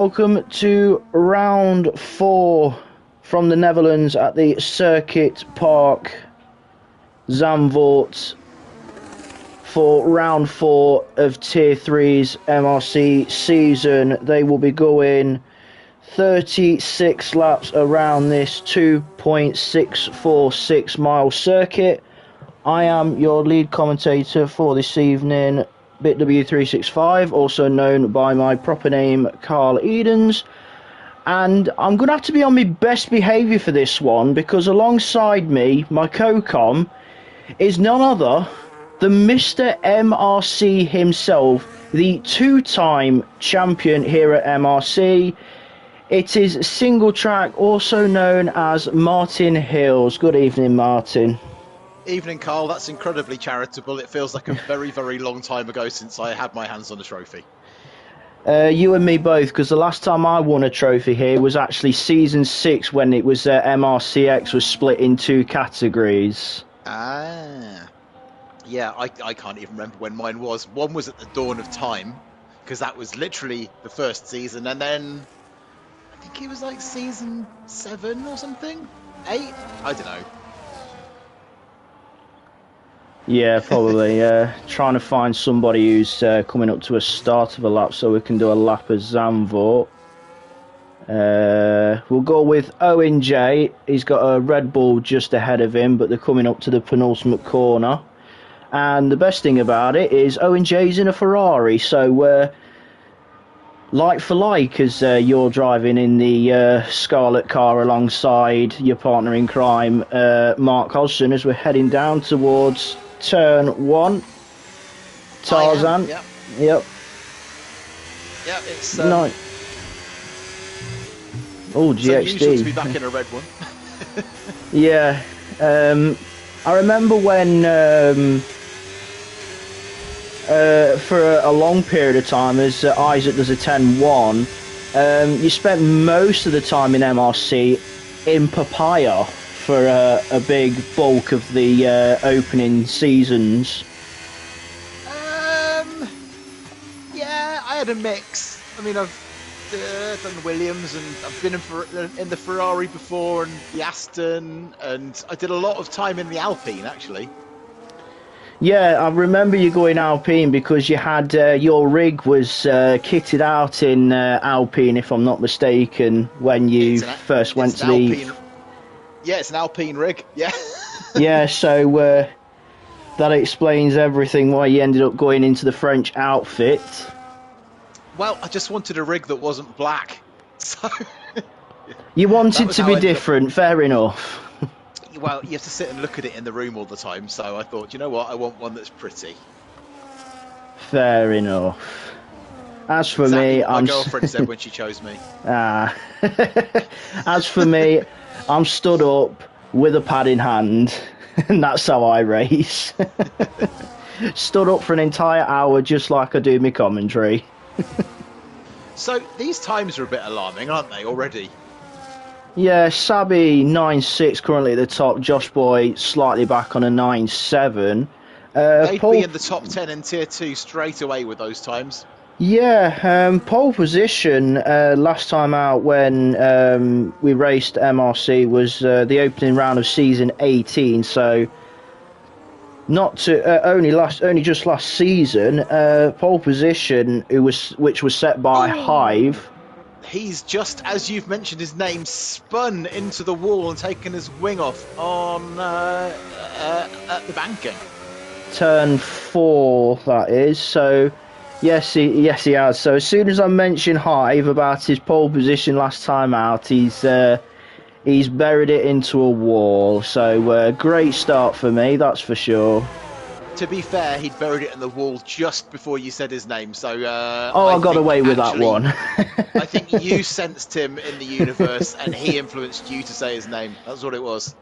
Welcome to round 4 from the Netherlands at the Circuit Park Zandvoort for round 4 of Tier 3's MRC season. They will be going 36 laps around this 2.646 mile circuit. I am your lead commentator for this evening, BitW365, also known by my proper name, Carl Edens. And I'm going to have to be on my best behaviour for this one, because alongside me, my co-com, is none other than Mr. MRC himself, the two-time champion here at MRC. It is single track, also known as Martin Hills. Good evening, Martin. Evening, Carl. That's incredibly charitable. It feels like a very, very long time ago since I had my hands on a trophy. You and me both, because the last time I won a trophy here was actually season 6, when it was MRCX was split in 2 categories. Yeah, I can't even remember when mine was. One was at the dawn of time, because that was literally the first season, and then I think it was like season 7 or something? 8? I don't know. Yeah, probably. Trying to find somebody who's coming up to a start of a lap so we can do a lap of Zandvoort. We'll go with Owen J. He's got a Red Bull just ahead of him, but they're coming up to the penultimate corner. And the best thing about it is Owen J's in a Ferrari, so like for like, as you're driving in the Scarlet car alongside your partner in crime, Mark Hodgson, as we're heading down towards turn 1. Tarzan. Yep. Yep. Yeah, it's No. Oh, GXD. So unusual to be back in a red one. Yeah. I remember when for a long period of time, as Isaac does a 10-1, you spent most of the time in MRC in Papaya for a big bulk of the opening seasons. Yeah, I had a mix. I mean, I've done Williams, and I've been in the Ferrari before, and the Aston, and I did a lot of time in the Alpine, actually. Yeah, I remember you going Alpine because you had your rig was kitted out in Alpine, if I'm not mistaken, when you first went to the... Alpine. Yeah, it's an Alpine rig, yeah. Yeah, so that explains everything, why you ended up going into the French outfit. Well, I just wanted a rig that wasn't black, so... You wanted to be different, fair enough. Well, you have to sit and look at it in the room all the time, so I thought, you know what, I want one that's pretty. Fair enough. As for me, my girlfriend said when she chose me. As for me, I'm stood up with a pad in hand, and that's how I race. Stood up for an entire hour, just like I do my commentary. So these times are a bit alarming, aren't they, already? Yeah, Sabi 9.6 currently at the top. Josh Boy slightly back on a 9.7. They'd be in the top 10 in Tier 2 straight away with those times. Yeah, pole position last time out when we raced MRC was the opening round of season 18. So not to only just last season. Pole position which was set by Hive. He's just, as you've mentioned his name, spun into the wall and taken his wing off on at the banking. Turn 4, that is. So, yes, he has. So as soon as I mention Hive about his pole position last time out, he's buried it into a wall. So great start for me, that's for sure. To be fair, he'd buried it in the wall just before you said his name, so... I got away with that one. I think you sensed him in the universe, and he influenced you to say his name. That's what it was.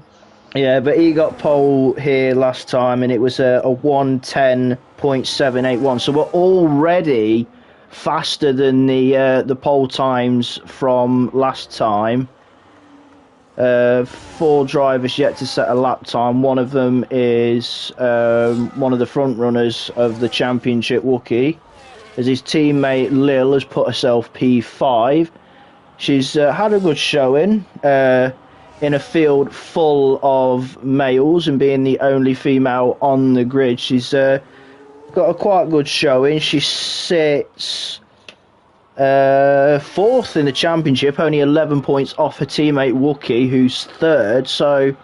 Yeah, but he got pole here last time, and it was a 1:10.781, so we're already faster than the pole times from last time. 4 drivers yet to set a lap time. One of them is one of the front runners of the championship, Wookie. as his teammate Lil has put herself P5. She's had a good showing in a field full of males, and being the only female on the grid, she's got a quite good showing. She sits fourth in the championship, only 11 points off her teammate Wookie, who's third. So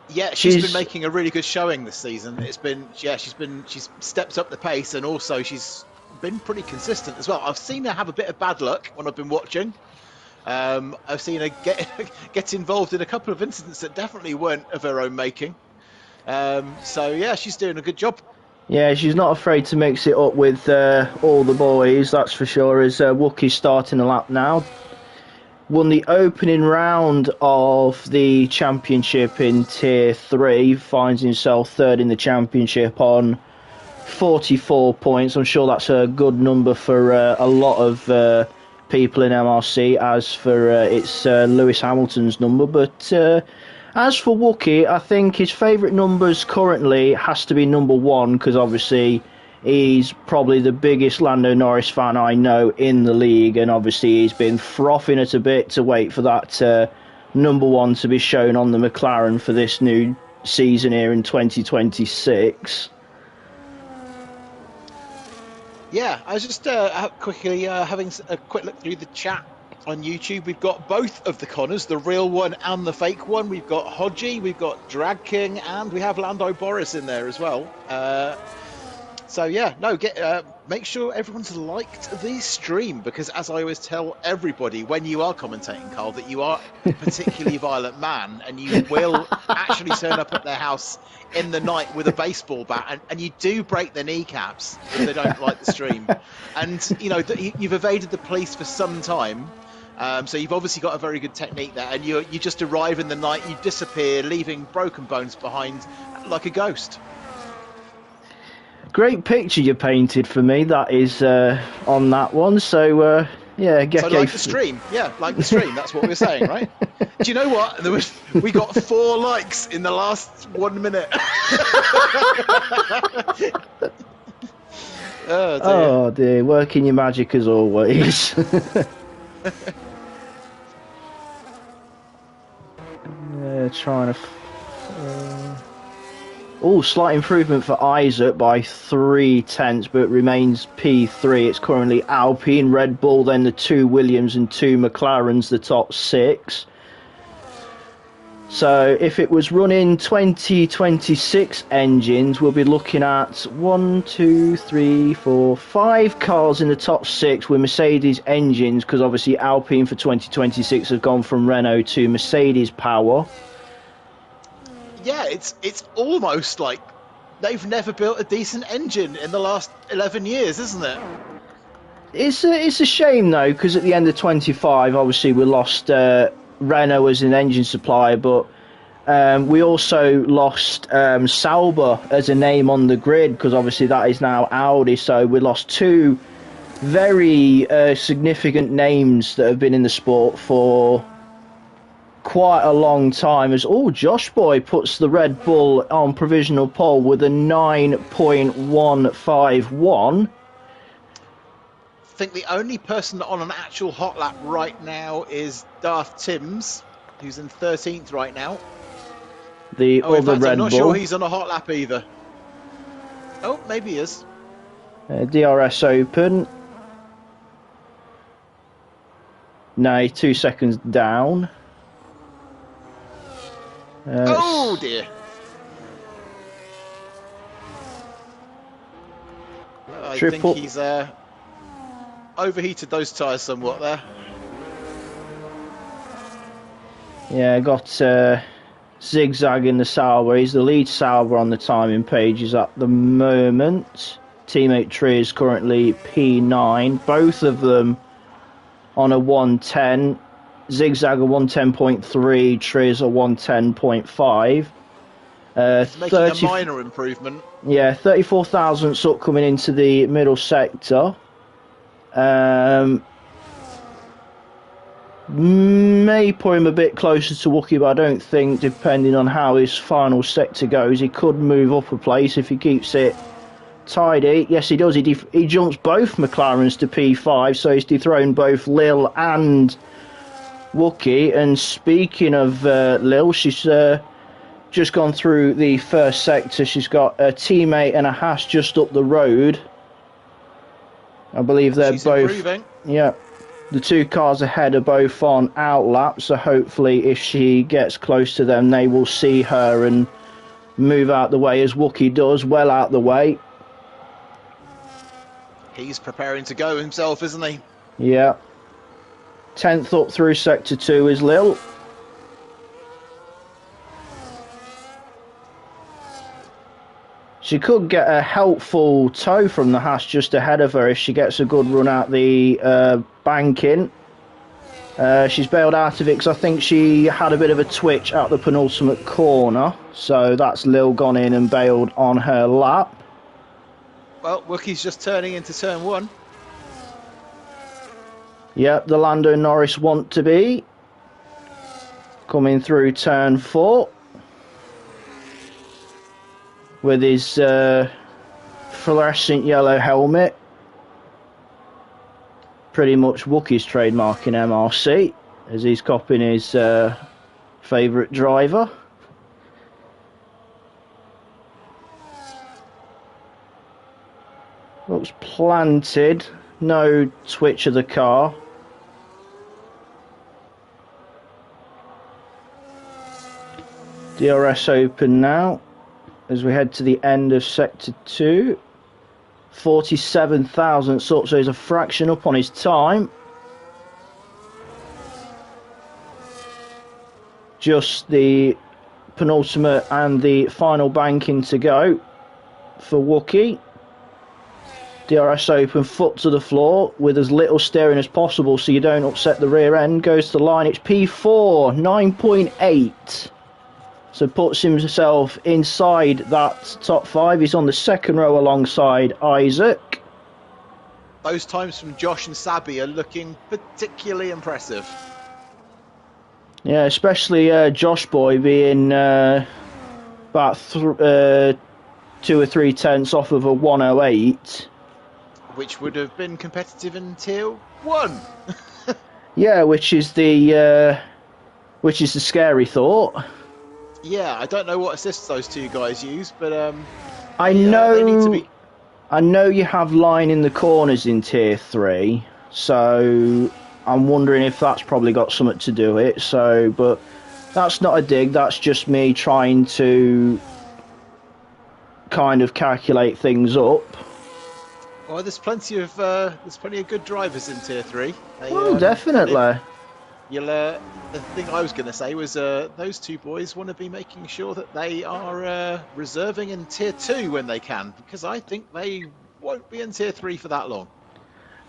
yeah, she's been making a really good showing this season. She's stepped up the pace, and also she's been pretty consistent as well. I've seen her have a bit of bad luck when I've been watching. I've seen her get involved in a couple of incidents that definitely weren't of her own making. So yeah, she's doing a good job. Yeah, she's not afraid to mix it up with all the boys, that's for sure, as Wookie's starting a lap now. Won the opening round of the championship in Tier 3, finds himself third in the championship on 44 points. I'm sure that's a good number for a lot of people in MRC, as for it's Lewis Hamilton's number. But as for Wookie, I think his favourite numbers currently has to be number 1, because obviously he's probably the biggest Lando Norris fan I know in the league, and obviously he's been frothing it a bit to wait for that number 1 to be shown on the McLaren for this new season here in 2026. Yeah, I was just quickly having a quick look through the chat on YouTube. We've got both of the Connors, the real one and the fake one. We've got Hodgie, we've got Drag King, and we have Lando Boris in there as well. So yeah, no, make sure everyone's liked the stream, because as I always tell everybody when you are commentating, Carl, that you are a particularly violent man, and you will actually turn up at their house in the night with a baseball bat, and you do break their kneecaps if they don't like the stream. And you know you've evaded the police for some time, so you've obviously got a very good technique there, and you just arrive in the night, you disappear, leaving broken bones behind like a ghost. Great picture you painted for me, that is, on that one. So, yeah, so like the stream. Yeah, like the stream. That's what we were saying, right? Do you know what? We got 4 likes in the last 1 minute. Oh dear, working your magic as always. Trying to... slight improvement for Isaac by 3/10, but remains P3. It's currently Alpine, Red Bull, then the 2 Williams and 2 McLarens, the top 6. So if it was running 2026 engines, we'll be looking at 5 cars in the top 6 with Mercedes engines, because obviously Alpine for 2026 have gone from Renault to Mercedes power. Yeah, it's almost like they've never built a decent engine in the last 11 years, isn't it? It's a shame, though, because at the end of 25, obviously, we lost Renault as an engine supplier, but we also lost Sauber as a name on the grid, because obviously that is now Audi, so we lost 2 very significant names that have been in the sport for quite a long time. As Josh Boy puts the Red Bull on provisional pole with a 9.151. I think the only person on an actual hot lap right now is Darth Timms, who's in 13th right now. The other Red Bull. I'm not sure he's on a hot lap either. Oh, maybe he is. DRS Open. No, 2 seconds down. Oh dear. I think he's overheated those tyres somewhat there. Yeah, got Zigzag in the Sauber. He's the lead Sauber on the timing pages at the moment. Teammate Tree is currently P9. Both of them on a 110. Zigzag a 110.3, Triz a 110.5. Making a minor improvement. Yeah, 34 thousandths up coming into the middle sector. May put him a bit closer to Wookie, but I don't think, depending on how his final sector goes, he could move up a place if he keeps it tidy. Yes, he does. He jumps both McLarens to P5, so he's dethroned both Lil and Wookie. And speaking of Lil, she's just gone through the first sector. She's got a teammate and a Haas just up the road. I believe they're She's both improving. Yeah, the two cars ahead are both on outlap, so hopefully if she gets close to them, they will see her and move out the way, as Wookie does, well out the way. He's preparing to go himself, isn't he? Yeah. 10th up through Sector 2 is Lil. She could get a helpful tow from the Haas just ahead of her if she gets a good run out the banking. She's bailed out of it because I think she had a bit of a twitch at the penultimate corner. So that's Lil gone in and bailed on her lap. Well, Wookie's just turning into turn 1. Yep, the Lando Norris want to be. Coming through turn 4. With his fluorescent yellow helmet. Pretty much Wookie's trademark in MRC, as he's copying his favourite driver. Looks planted, no twitch of the car. DRS open now, as we head to the end of Sector 2. 47 thousandths up, so he's a fraction up on his time. Just the penultimate and the final banking to go for Wookie. DRS open, foot to the floor with as little steering as possible so you don't upset the rear end. Goes to the line, it's P4, 9.8. So puts himself inside that top 5. He's on the second row alongside Isaac. Those times from Josh and Sabby are looking particularly impressive. Yeah, especially Josh Boy being about 2 or 3 tenths off of a 108. Which would have been competitive in Tier 1. Yeah, which is the scary thought. Yeah, I don't know what assists those two guys use, but I know they need to be. I know you have line in the corners in Tier 3, so I'm wondering if that's probably got something to do with it. So, but that's not a dig. That's just me trying to kind of calculate things up. Well, there's plenty of good drivers in Tier 3. Well, definitely. The thing I was going to say was those two boys want to be making sure that they are reserving in Tier 2 when they can, because I think they won't be in Tier 3 for that long.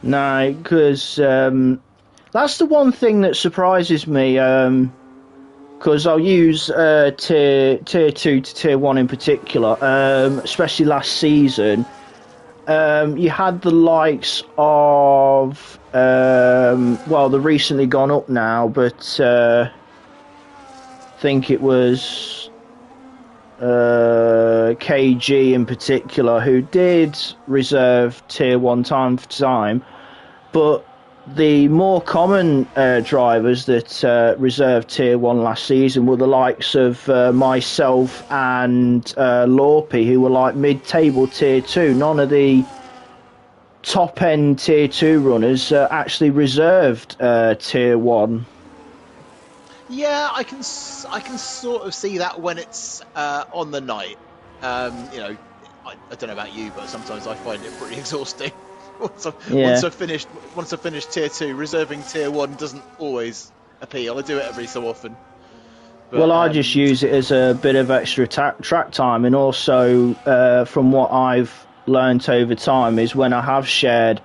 No, because that's the one thing that surprises me, because I'll use tier 2 to Tier 1 in particular, especially last season. You had the likes of, well, they're recently gone up now, but I think it was KG in particular, who did reserve Tier 1 time for time, but the more common drivers that reserved Tier 1 last season were the likes of myself and Lorpy, who were like mid-table Tier 2. None of the top-end Tier 2 runners actually reserved Tier 1. Yeah, I can sort of see that when it's on the night. I don't know about you, but sometimes I find it pretty exhausting. Once I've finished Tier 2, reserving Tier 1 doesn't always appeal. I do it every so often. But, well, I just use it as a bit of extra track time, and also from what I've learnt over time is when I have shared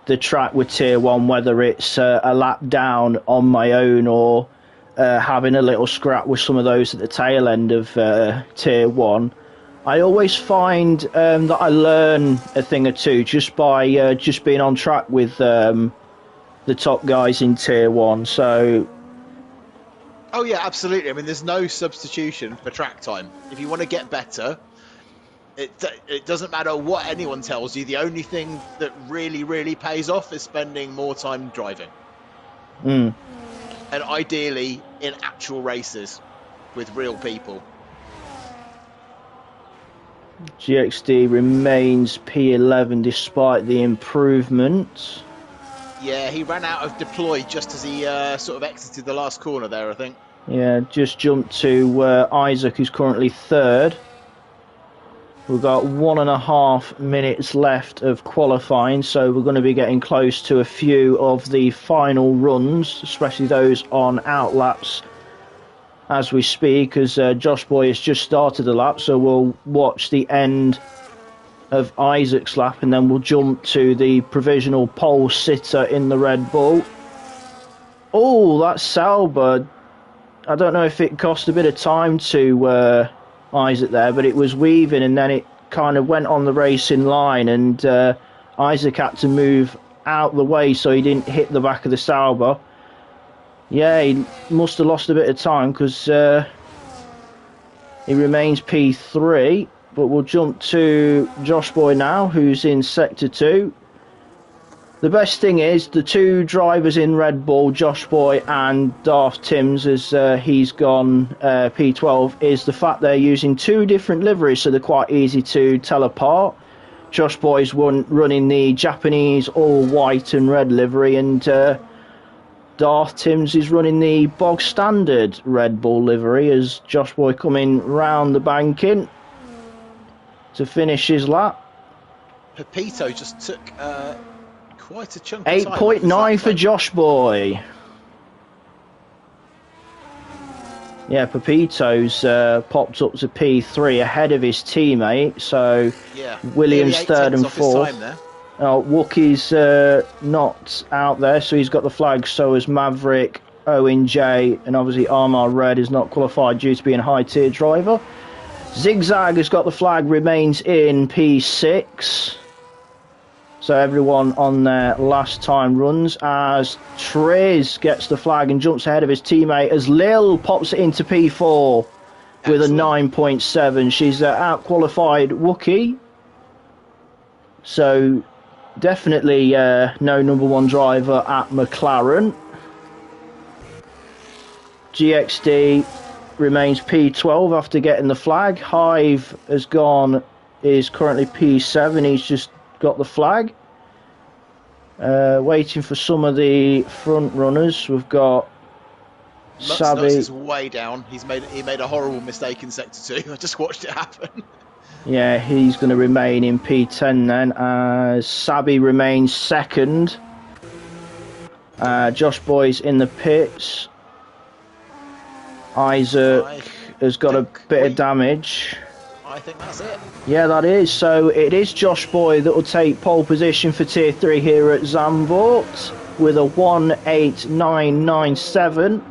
the track with Tier 1, whether it's a lap down on my own or having a little scrap with some of those at the tail end of Tier 1, I always find that I learn a thing or two just by just being on track with the top guys in Tier 1. So, oh yeah, absolutely. I mean, there's no substitution for track time. If you want to get better, It doesn't matter what anyone tells you. The only thing that really pays off is spending more time driving, Mm. and ideally in actual races with real people. GXD remains P11 despite the improvement. Yeah, he ran out of deploy just as he sort of exited the last corner there, I think. Yeah, just jumped to Isaac, who's currently third. We've got 1.5 minutes left of qualifying, so we're going to be getting close to a few of the final runs, especially those on outlaps as we speak, as Josh Boy has just started the lap, so we'll watch the end of Isaac's lap and then we'll jump to the provisional pole sitter in the Red Bull. Oh, that Sauber, I don't know if it cost a bit of time to Isaac there, but it was weaving and then it kind of went on the racing line, and Isaac had to move out the way so he didn't hit the back of the Sauber. Yeah, he must have lost a bit of time because he remains P3. But we'll jump to Josh Boy now, who's in Sector 2. The best thing is the two drivers in Red Bull, Josh Boy and Darth Timms, as he's gone P12, is the fact they're using two different liveries, so they're quite easy to tell apart. Josh Boy's running the Japanese all-white and red livery, and Darth Timms is running the bog standard Red Bull livery, as Josh Boy coming round the banking to finish his lap. Pepito just took quite a chunk of time. 8.9 for Josh Boy. Yeah, Pepito's popped up to P3 ahead of his teammate, so yeah, Williams third and fourth. Wookie's not out there, so he's got the flag, so is Maverick, Owen J, and obviously Armar Red is not qualified due to being a high tier driver. Zigzag has got the flag, remains in P6. So everyone on their last time runs, as Trez gets the flag and jumps ahead of his teammate as Lil pops it into P4 with a 9.7. She's out-qualified Wookie. So definitely no number one driver at McLaren. GXD remains P12 after getting the flag. Hive is currently P7. He's just got the flag. Waiting for some of the front runners. We've got Sabi. Is way down. He made a horrible mistake in Sector 2. I just watched it happen. Yeah, he's going to remain in P10 then, as Sabi remains second. Josh Boy's in the pits. Isaac has got a bit of damage. I think that's it. Yeah, that is. So it is Josh Boy that will take pole position for Tier 3 here at Zandvoort with a 1:8.997,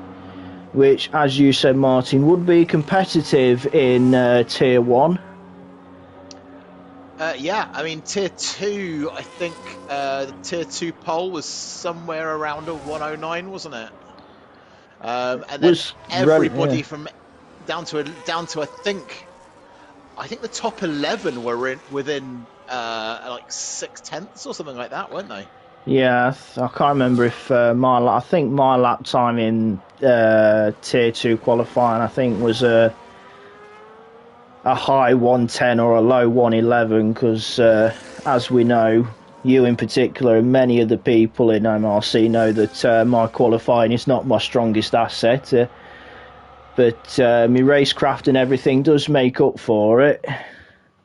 which, as you said, Martin, would be competitive in Tier 1. Yeah, I mean, Tier 2, I think the Tier 2 pole was somewhere around a 1:09, wasn't it? And then everybody from down to I think the top 11 were within like 6/10 or something like that, weren't they? Yeah, I can't remember if I think my lap time in Tier 2 qualifying, I think, was a high 1:10 or a low 1:11, because as we know, you in particular and many of the people in MRC know that my qualifying is not my strongest asset, but my racecraft and everything does make up for it.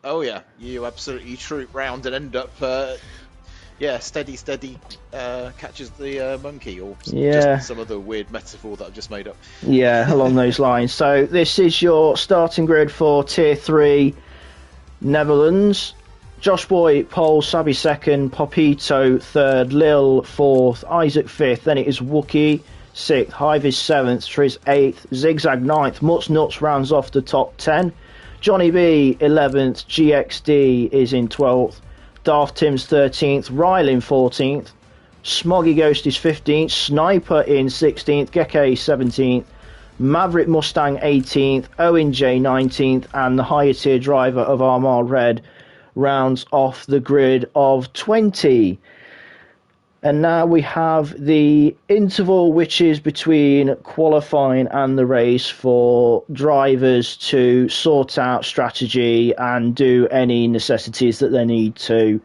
Oh yeah, you absolutely troop round and end up steady catches the monkey, or just some other weird metaphor that I've just made up. Yeah, along those lines. So this is your starting grid for Tier 3 Netherlands. Josh Boy pole, Sabi second, Popito third, Lil fourth, Isaac fifth, then it is Wookie sixth, Hive is seventh, Triz eighth, Zigzag ninth, Mutz Nuts rounds off the top 10, Johnny B 11th, GXD is in 12th, Darth Timms 13th, Rylan 14th, Smoggy Ghost is 15th, Sniper in 16th, Geke 17th, Maverick Mustang 18th, Owen J 19th, and the higher tier driver of Armagh Red rounds off the grid of 20. And now we have the interval, which is between qualifying and the race, for drivers to sort out strategy and do any necessities that they need to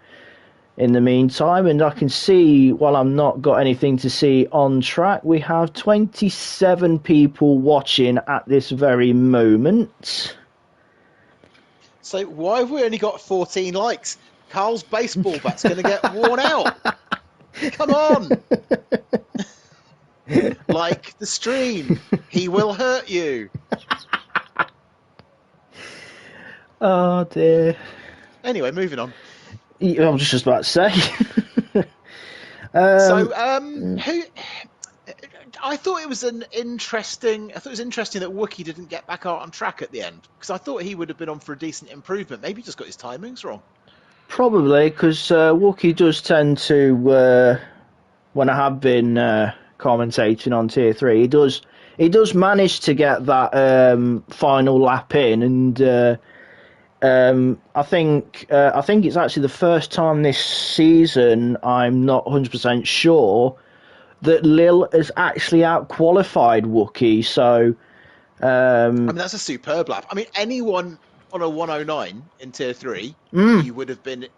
in the meantime. And I can see, while I'm not got anything to see on track, we have 27 people watching at this very moment. So why have we only got 14 likes? Carl's baseball bat's going to get worn out. Come on. Like the stream. He will hurt you. Oh dear. Anyway, moving on. I was just about to say. Who? I thought it was interesting that Wookie didn't get back out on track at the end, because I thought he would have been on for a decent improvement. Maybe he just got his timings wrong. Probably, because Wookie does tend to, when I have been commentating on Tier 3, he does manage to get that final lap in, and I think it's actually the first time this season, I'm not 100% sure, that Lil has actually out-qualified Wookie, so... I mean, that's a superb lap. I mean, anyone on a 109 in Tier 3, you would have been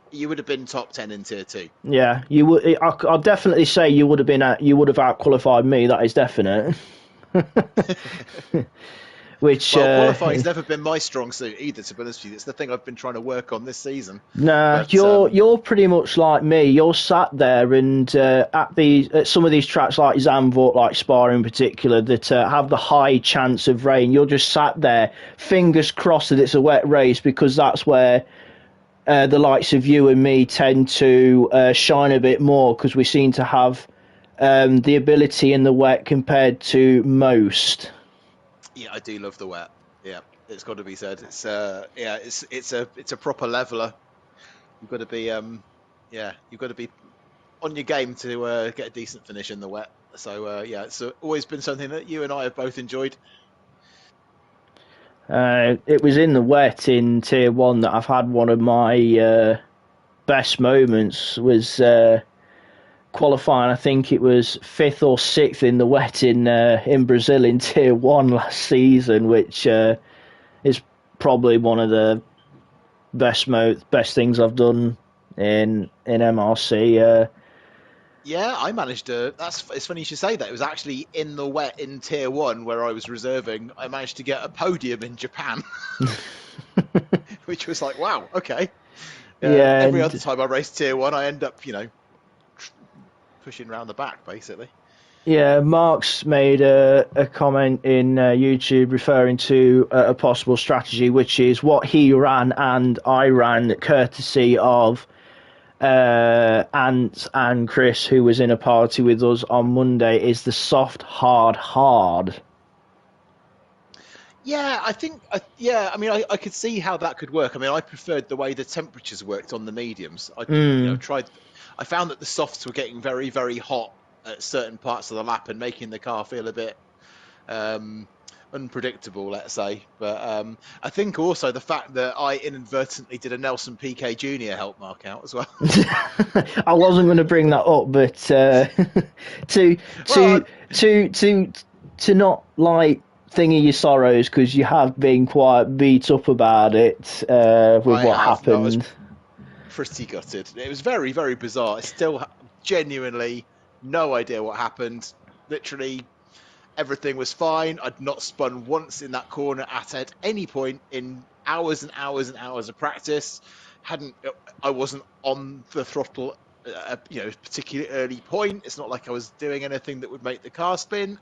top 10 in Tier 2. Yeah, you would. I'll definitely say you would have out-qualified me, that is definite. Which qualifying's never been my strong suit either, to be honest with you. It's the thing I've been trying to work on this season. Nah, you're pretty much like me. You're sat there, and at some of these tracks like Zandvoort, like Spa in particular, that have the high chance of rain. You're just sat there, fingers crossed that it's a wet race, because that's where the likes of you and me tend to shine a bit more, because we seem to have the ability in the wet compared to most. Yeah, I do love the wet. Yeah, it's got to be said. It's it's a proper leveler. You've got to be you've got to be on your game to get a decent finish in the wet. So it's always been something that you and I have both enjoyed. It was in the wet in Tier 1 that I've had one of my best moments. Was qualifying, I think it was 5th or 6th in the wet in Brazil in Tier 1 last season, which is probably one of the best things I've done in MRC. Yeah, I managed to. It's funny you should say that. It was actually in the wet in Tier 1 where I was reserving. I managed to get a podium in Japan, which was like, wow, okay. Yeah. Every other time I race Tier 1, I end up, pushing around the back, basically. Yeah, Mark's made a comment in YouTube referring to a possible strategy, which is what he ran and I ran, courtesy of Ant and Chris, who was in a party with us on Monday, is the soft, hard. Yeah, I think, I could see how that could work. I mean, I preferred the way the temperatures worked on the mediums. I found that the softs were getting very, very hot at certain parts of the lap and making the car feel a bit unpredictable, let's say. But I think also the fact that I inadvertently did a Nelson Piquet Jr. helped Mark out as well. I wasn't going to bring that up, but to not like thingy your sorrows, because you have been quite beat up about it with what happened. Pretty gutted. It was very, very bizarre. I still genuinely no idea what happened. Literally everything was fine. I'd not spun once in that corner at any point in hours and hours and hours of practice. I wasn't on the throttle at a particularly early point. It's not like I was doing anything that would make the car spin.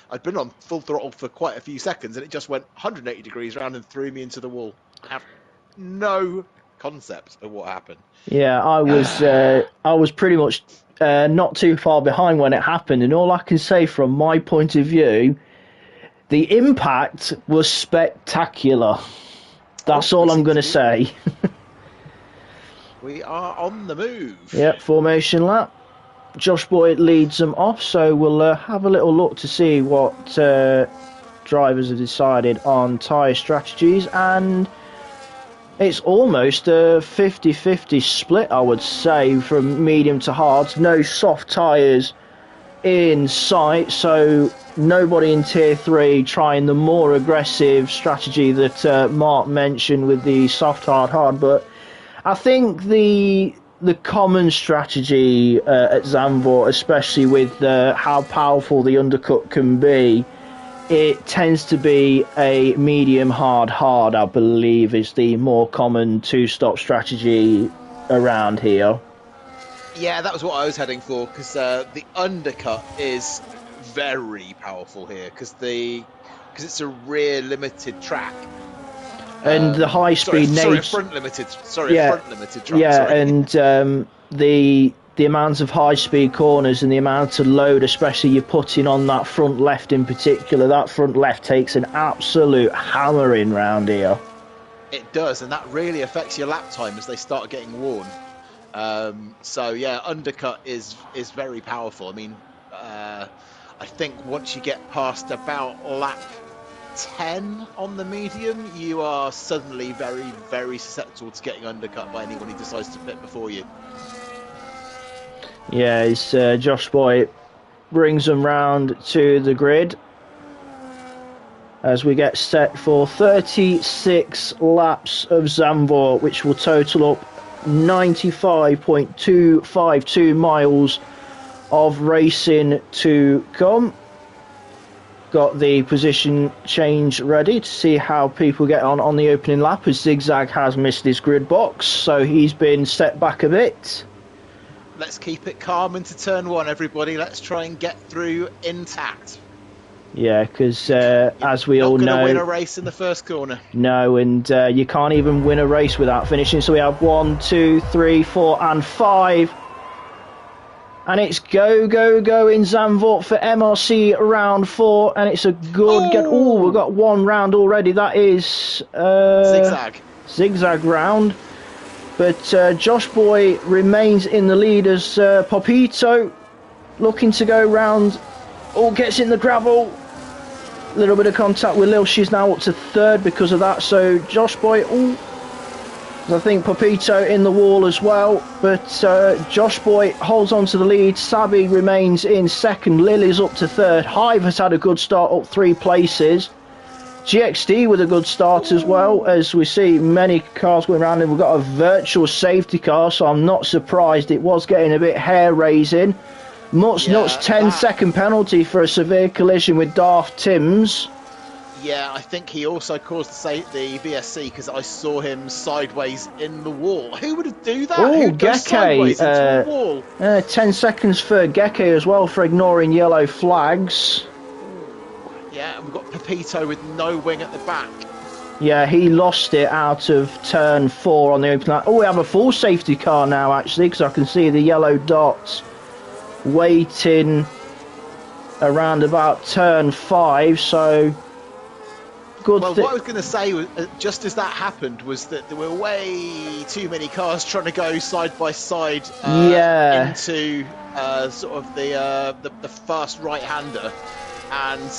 I'd been on full throttle for quite a few seconds, and it just went 180 degrees round and threw me into the wall. I have no concept of what happened. Yeah, I was pretty much not too far behind when it happened, and all I can say from my point of view, the impact was spectacular. That's all I'm going to say. We are on the move. Yep, formation lap. Josh Boyd leads them off, so we'll have a little look to see what drivers have decided on tyre strategies, and it's almost a 50-50 split, I would say, from medium to hards. No soft tyres in sight, so nobody in Tier 3 trying the more aggressive strategy that Mark mentioned with the soft, hard. But I think the common strategy at Zandvoort, especially with how powerful the undercut can be, it tends to be a medium hard, I believe, is the more common two-stop strategy around here. Yeah, that was what I was heading for, because the undercut is very powerful here, because it's a rear limited track. And the high speed sorry, front limited track. Yeah, sorry. And the amount of high speed corners and the amount of load, especially you're putting on that front left in particular, that front left takes an absolute hammering round here. It does, and that really affects your lap time as they start getting worn. So yeah, undercut is very powerful. I mean, I think once you get past about lap 10 on the medium, you are suddenly very, very susceptible to getting undercut by anyone who decides to pit before you. Yeah, it's Josh Boy brings them round to the grid as we get set for 36 laps of Zandvoort, which will total up 95.252 miles of racing to come. Got the position change ready to see how people get on the opening lap, as Zigzag has missed his grid box, so he's been set back a bit. Let's keep it calm into turn one, everybody. Let's try and get through intact. Yeah, because as we all know, not going to win a race in the first corner. No, and you can't even win a race without finishing. So we have 1, 2, 3, 4 and 5. And it's go in Zandvoort for MRC round 4, and it's a good get. Oh, we've got one round already. That is zigzag round. But Josh Boy remains in the lead as Popito looking to go round. Oh, gets in the gravel. A little bit of contact with Lil. She's now up to third because of that. So Josh Boy, I think Popito in the wall as well, but Josh Boy holds on to the lead. Sabi remains in second. Lily's up to third. Hive has had a good start, up 3 places. GXD with a good start as well, as we see many cars going around, and we've got a virtual safety car, so I'm not surprised. It was getting a bit hair-raising. Nuts 10-second penalty for a severe collision with Darth Timms. Yeah, I think he also caused the VSC because I saw him sideways in the wall. Who would do that? Oh, Who goes sideways into the wall? 10 seconds for Geke as well for ignoring yellow flags. Yeah, and we've got Pepito with no wing at the back. Yeah, he lost it out of turn 4 on the open line. Oh, we have a full safety car now, actually, because I can see the yellow dots waiting around about turn 5, so... Well, what I was going to say, was, just as that happened, was that there were way too many cars trying to go side by side into sort of the fast right-hander, and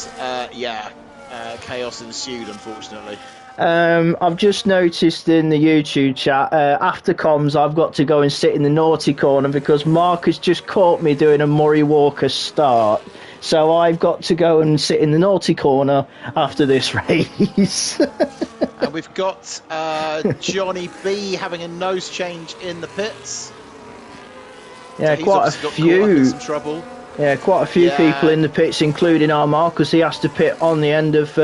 chaos ensued, unfortunately. I've just noticed in the YouTube chat, after comms, I've got to go and sit in the naughty corner because Mark has just caught me doing a Murray Walker start. So I've got to go and sit in the naughty corner after this race. And we've got Johnny B having a nose change in the pits. Yeah, so quite a few. Some trouble. Yeah, quite a few people in the pits, including our Mark, because he has to pit on the end of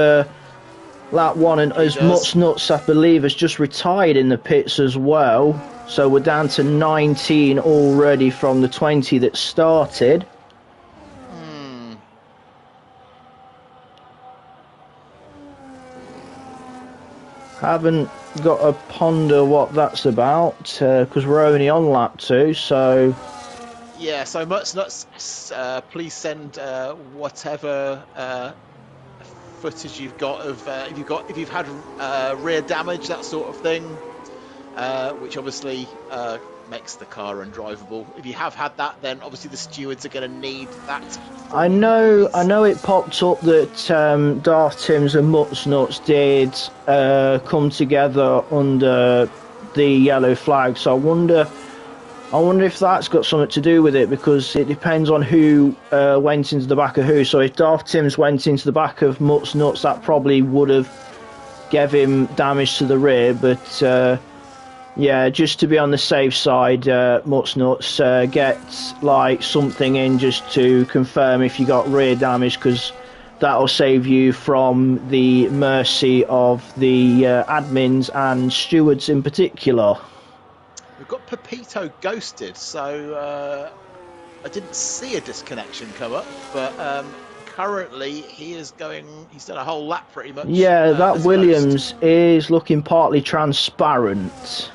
lap 1, and as Much Nuts, I believe, has just retired in the pits as well. So we're down to 19 already from the 20 that started. Haven't got to ponder what that's about because we're only on lap 2, so... Yeah, so Much Nuts, please send whatever footage you've got of if you've had rear damage, that sort of thing, which obviously makes the car undrivable. If you have had that, then obviously the stewards are going to need that. I know it popped up that Darth Tims and Mutts Nuts did come together under the yellow flag, so I wonder if that's got something to do with it, because it depends on who went into the back of who. So if Darth Tims went into the back of Mutts Nuts, that probably would have gave him damage to the rear, but yeah, just to be on the safe side, Mutts Nuts, get like something in just to confirm if you got rear damage, because that'll save you from the mercy of the admins and stewards in particular. We've got Pepito ghosted, so I didn't see a disconnection come up, but currently he's done a whole lap pretty much. Yeah, that Williams is looking partly transparent.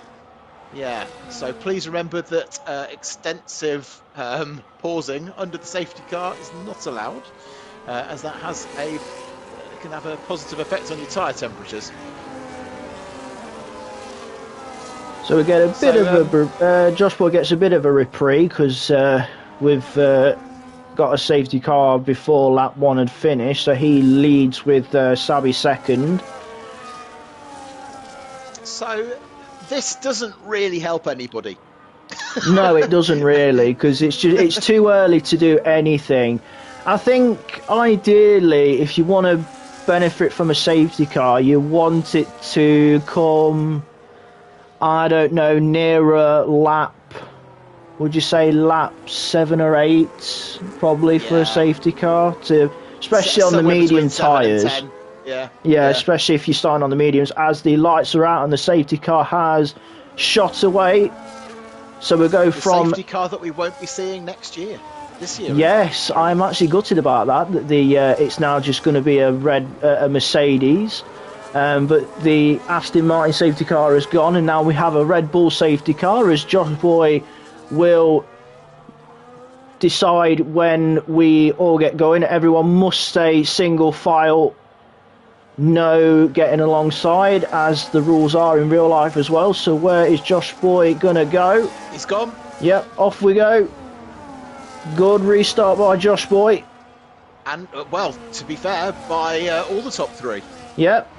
Yeah, so please remember that extensive pausing under the safety car is not allowed, as that can have a positive effect on your tyre temperatures. So we get a bit of a Josh Boy gets a bit of a reprieve, because we've got a safety car before lap 1 had finished, so he leads with Sabi second. So this doesn't really help anybody. No, it doesn't really, because it's too early to do anything. I think ideally, if you want to benefit from a safety car, you want it to come, I don't know, nearer lap, would you say lap 7 or 8, probably, for a safety car, especially on the medium tyres. Yeah, especially if you're starting on the mediums, as the lights are out and the safety car has shot away. So we'll go from safety car that we won't be seeing this year. Yes, I'm actually gutted about that. It's now just going to be a Mercedes, but the Aston Martin safety car has gone, and now we have a Red Bull safety car, as Josh Boy will decide when we all get going. Everyone must stay single file. No getting alongside, as the rules are in real life as well. So where is Josh Boy gonna go? He's gone. Yep, off we go. Good restart by Josh Boy. And, well, to be fair, by all the top 3. Yep.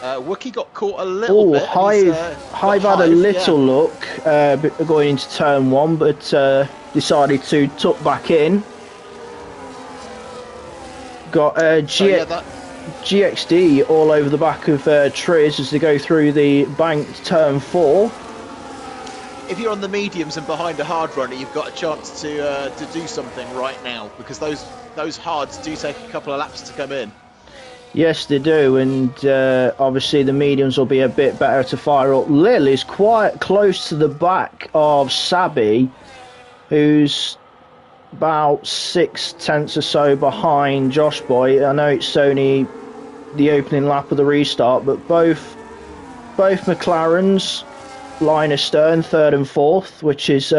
Wookie got caught a little bit. Hive had a little look going into turn 1, but decided to tuck back in. Got GXD all over the back of Triz as they go through the banked turn 4. If you're on the mediums and behind a hard runner, you've got a chance to do something right now, because those hards do take a couple of laps to come in. Yes, they do, and obviously the mediums will be a bit better to fire up. Lil is quite close to the back of Sabi, who's about 6/10 or so behind Josh Boy. I know it's only the opening lap of the restart, but both McLarens line astern, 3rd and 4th, which is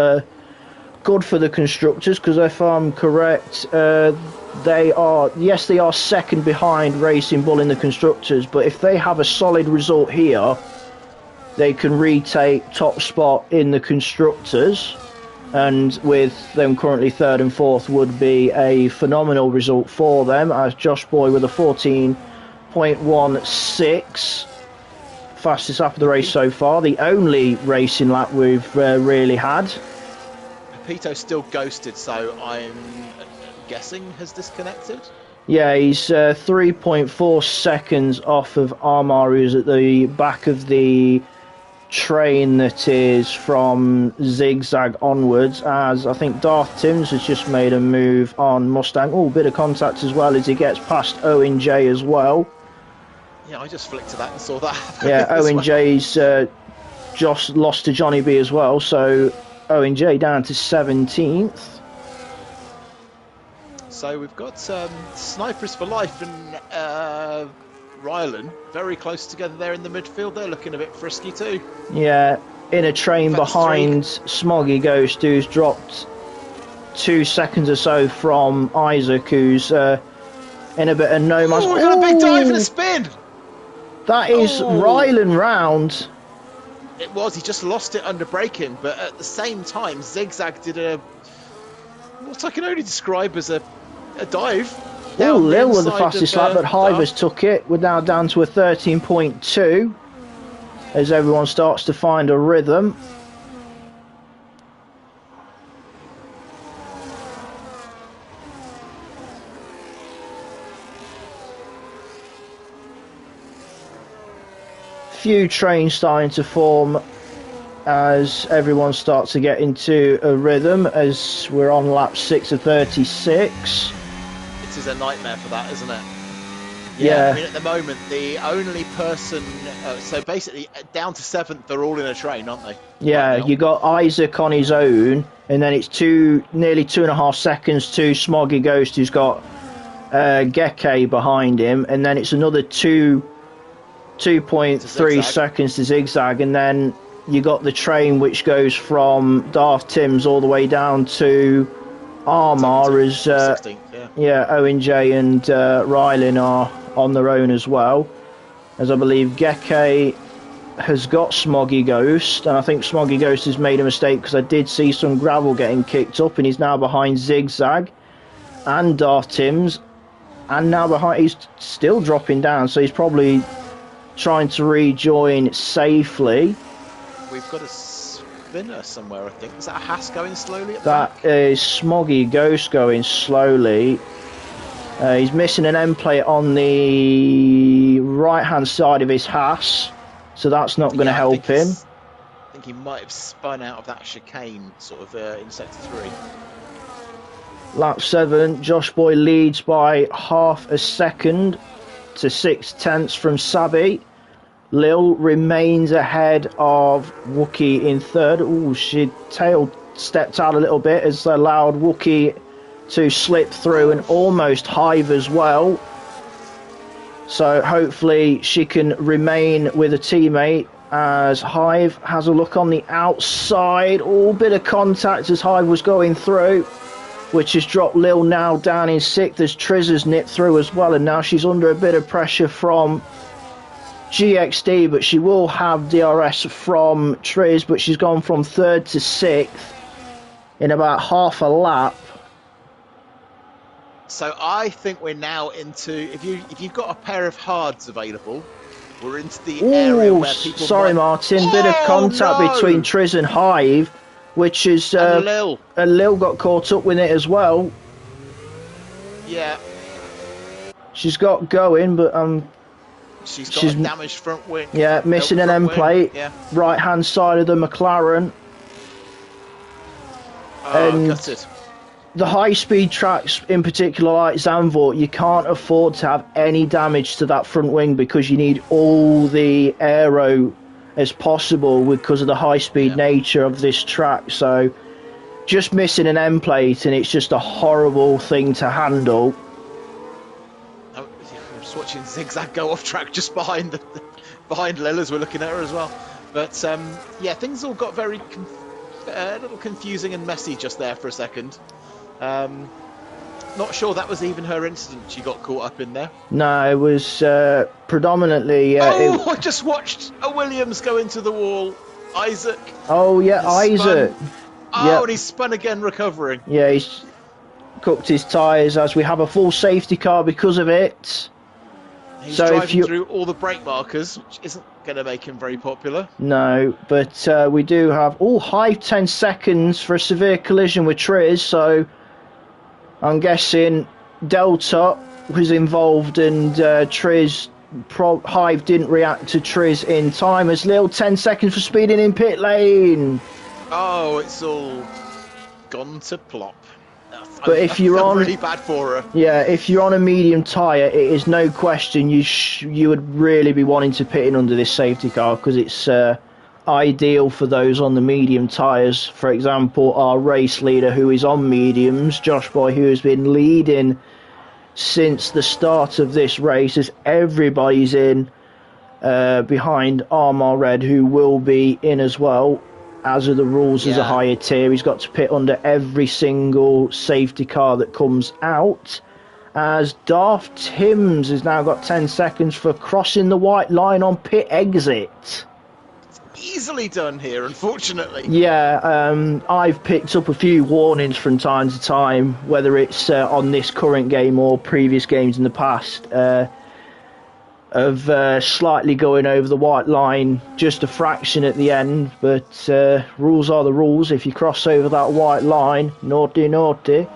good for the constructors, because if I'm correct, they are second behind Racing Bull in the constructors, but if they have a solid result here, they can retake top spot in the constructors, and with them currently 3rd and 4th would be a phenomenal result for them, as Josh Boy with a 14.16, fastest lap of the race so far, the only racing lap we've really had. Pepito's still ghosted, so I'm guessing has disconnected. Yeah, he's 3.4 seconds off of Armar, who's at the back of the train that is from Zigzag onwards, as I think Darth Tims has just made a move on Mustang. Oh, bit of contact as well as he gets past Owen J as well. Yeah, I just flicked to that and saw that happen. Yeah, Owen J's just lost to Johnny B as well, so Owen J down to 17th. So we've got Snipers for Life and Rylan very close together there in the midfield. They're looking a bit frisky too. Yeah, in a train behind Smoggy Ghost, who's dropped 2 seconds or so from Isaac, who's in a bit of no man's. Oh, we got a big dive and a spin. That is Rylan round. It was. He just lost it under braking, but at the same time, Zigzag did what I can only describe as a dive. Oh, Lil with the fastest lap, but Hivers took it. We're now down to a 13.2 as everyone starts to find a rhythm. Few trains starting to form as everyone starts to get into a rhythm as we're on lap 6 of 36. It is a nightmare for that, isn't it? Yeah. I mean, at the moment, the only person, so basically down to 7th, they're all in a train, aren't they? Yeah, right, you got Isaac on his own, and then it's nearly 2.5 seconds to Smoggy Ghost, who's got Geke behind him, and then it's another 2.3 seconds to Zigzag, and then you got the train which goes from Daft Tim's all the way down to Armagh as 16th, Owen J and Rylan are on their own as well, as I believe Geke has got Smoggy Ghost, and I think Smoggy Ghost has made a mistake because I did see some gravel getting kicked up, and he's now behind Zigzag and Daft Tim's, and now he's still dropping down, so he's probably trying to rejoin safely. We've got a spinner somewhere, I think. Is that a Haas going slowly at the back? That is Smoggy Ghost going slowly. He's missing an end plate on the right hand side of his Haas, so that's not going to help him. I think he might have spun out of that chicane sort of in sector 3. Lap 7, Josh Boy leads by half a second to 6/10 from Sabi. Lil remains ahead of Wookie in third. Ooh, she stepped out a little bit as allowed Wookie to slip through and almost Hive as well. So hopefully she can remain with a teammate as Hive has a look on the outside. Oh, bit of contact as Hive was going through, which has dropped Lil now down in 6th as Triz has nipped through as well, and now she's under a bit of pressure from GXD, but she will have DRS from Triz, but she's gone from 3rd to 6th in about half a lap. So I think we're now into, if you've got a pair of hards available, we're into the area where people Martin, bit of contact between Triz and Hive, which is and Lil got caught up with it as well. Yeah, she's got going, but she's got a damaged front wing. Yeah, missing an end plate. Yeah. Right hand side of the McLaren. And gutted. The high speed tracks in particular like Zandvoort, you can't afford to have any damage to that front wing because you need all the aero as possible because of the high speed nature of this track. So just missing an end plate and it's just a horrible thing to handle. I'm just watching Zigzag go off track just behind Lil as we're looking at her as well. But things all got very a little confusing and messy just there for a second. Not sure that was even her incident she got caught up in there. No, it was predominantly... I just watched a Williams go into the wall. Isaac. Oh, yeah, Isaac. And he spun again recovering. Yeah, he's cooked his tyres as we have a full safety car because of it. He's driving through all the brake markers, which isn't going to make him very popular. No, but we do have... Hive 10 seconds for a severe collision with Triz, so... I'm guessing Delta was involved and Triz, Hive didn't react to Triz in time as Lil 10 seconds for speeding in pit lane. Oh, it's all gone to plop. But if you're on really bad for her. Yeah, if you're on a medium tyre, it is no question you would really be wanting to pit in under this safety car because it's ideal for those on the medium tyres. For example, our race leader who is on mediums, Josh Boy, who has been leading since the start of this race, as everybody's in behind Armagh Red, who will be in as well. As are the rules as a higher tier, he's got to pit under every single safety car that comes out. As Daft Timms has now got 10 seconds for crossing the white line on pit exit. He's easily done here, unfortunately. Yeah, I've picked up a few warnings from time to time, whether it's on this current game or previous games in the past, of slightly going over the white line just a fraction at the end, but rules are the rules. If you cross over that white line, naughty, naughty.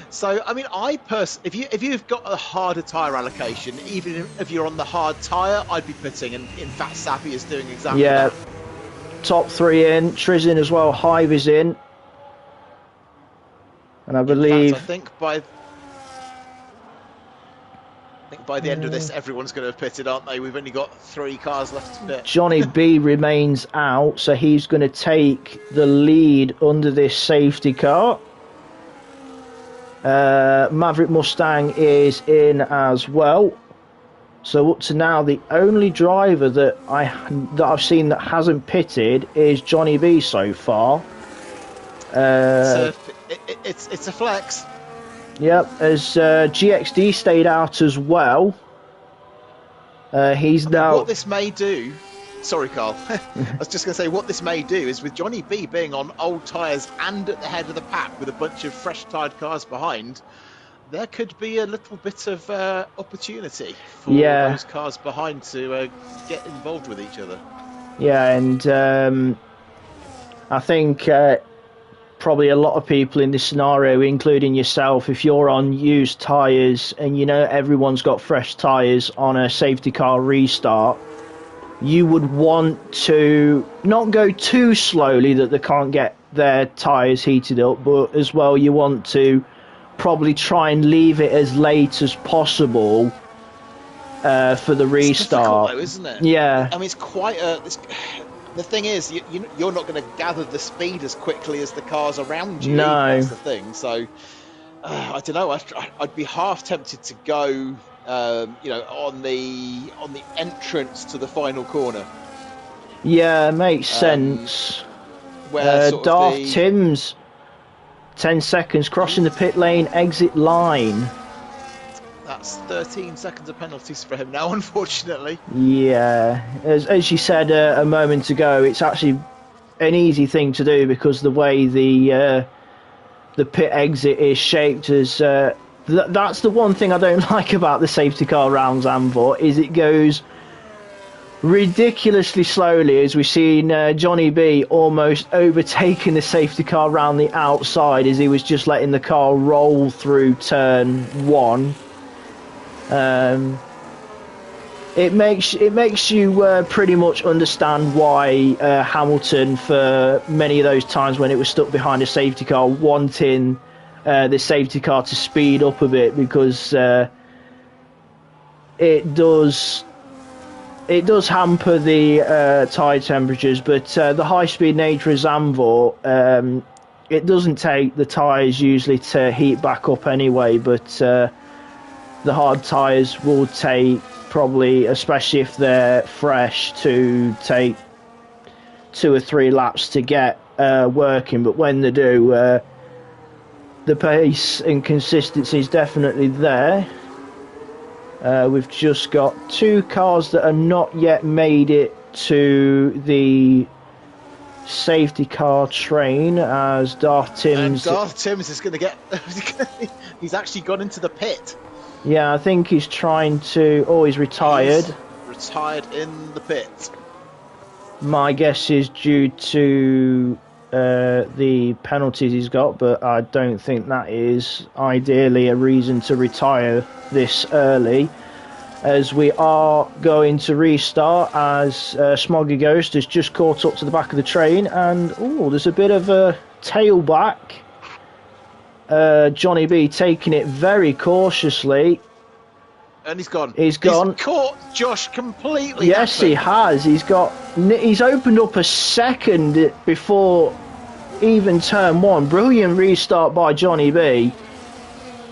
So, I mean, if you've got a harder tyre allocation, even if you're on the hard tyre, I'd be pitting, and in fact, Sappy is doing exactly that. Top 3 in, Triz in as well, Hive is in. And I believe... In fact, I think by the end of this, everyone's going to have pitted, aren't they? We've only got 3 cars left to pit. Johnny B remains out, so he's going to take the lead under this safety car. Maverick Mustang is in as well. So up to now, the only driver that I've seen that hasn't pitted is Johnny B so far. It's a flex. Yep, as GXD stayed out as well. He's now... What this may do... Sorry, Carl. I was just going to say, what this may do is, with Johnny B being on old tyres and at the head of the pack with a bunch of fresh-tyred cars behind, there could be a little bit of opportunity for those cars behind to get involved with each other. Yeah, and I think probably a lot of people in this scenario, including yourself, if you're on used tyres and you know everyone's got fresh tyres on a safety car restart, you would want to not go too slowly that they can't get their tyres heated up, but as well you want to probably try and leave it as late as possible for the restart. It's difficult though, isn't it? Yeah. I mean, it's quite the thing is, you're not going to gather the speed as quickly as the cars around you. No. That's the thing. So, I don't know. I'd be half tempted to go... on the entrance to the final corner. Yeah, makes sense. Where Darth Tim's 10 seconds crossing the pit lane exit line. That's 13 seconds of penalties for him now, unfortunately. Yeah, as you said a moment ago, it's actually an easy thing to do because the way the pit exit is shaped as. That's the one thing I don't like about the safety car rounds, Amvor, is it goes ridiculously slowly, as we've seen Johnny B almost overtaking the safety car round the outside as he was just letting the car roll through turn 1. It makes you pretty much understand why Hamilton, for many of those times when it was stuck behind a safety car, wanting the safety car to speed up a bit, because it does hamper the tyre temperatures, but the high speed nature of Zandvoort, it doesn't take the tyres usually to heat back up anyway, but the hard tyres will take probably, especially if they're fresh, to take 2 or 3 laps to get working, but when they do, the pace and consistency is definitely there. We've just got 2 cars that are not yet made it to the safety car train, as Darth Timms is going to get... he's actually gone into the pit. Yeah, I think he's trying to... Oh, he's retired. He's retired in the pit. My guess is due to the penalties he's got, but I don't think that is ideally a reason to retire this early, as we are going to restart, as Smoggy Ghost has just caught up to the back of the train, and there's a bit of a tailback. Johnny B taking it very cautiously. And he's gone. He's gone. He's caught Josh completely. Yes, he has. He's opened up a second before even turn 1. Brilliant restart by Johnny B.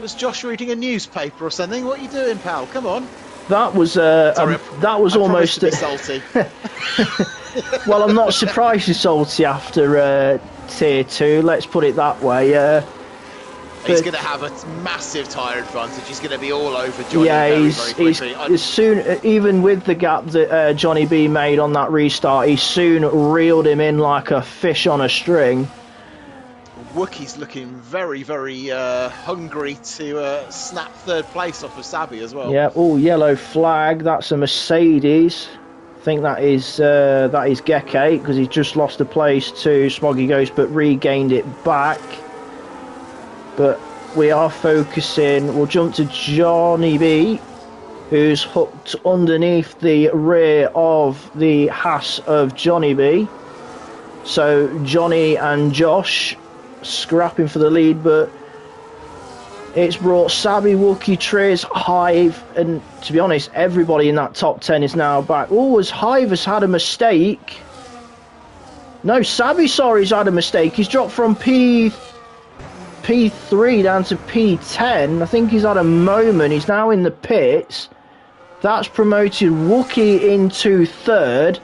Was Josh reading a newspaper or something? What are you doing, pal? Come on. That was almost to be salty. Well, I'm not surprised you're salty after tier 2. Let's put it that way. He's going to have a massive tyre advantage. He's going to be all over Johnny very quickly. As soon, even with the gap that Johnny B made on that restart, he soon reeled him in like a fish on a string. Wookie's looking very hungry to snap third place off of Sabi as well. Yeah, oh, yellow flag. That's a Mercedes. I think that is Geke, because he's just lost the place to Smoggy Ghost but regained it back. But we are focusing. We'll jump to Johnny B, who's hooked underneath the rear of the Haas of Johnny B. So Johnny and Josh scrapping for the lead, but it's brought Sabi, Wookie, Triz, Hive, and to be honest, everybody in that top 10 is now back. Oh, as Hive has had a mistake. No, Sabi, sorry, he's had a mistake. He's dropped from P3 down to P10. I think he's had a moment. He's now in the pits. That's promoted Wookie into third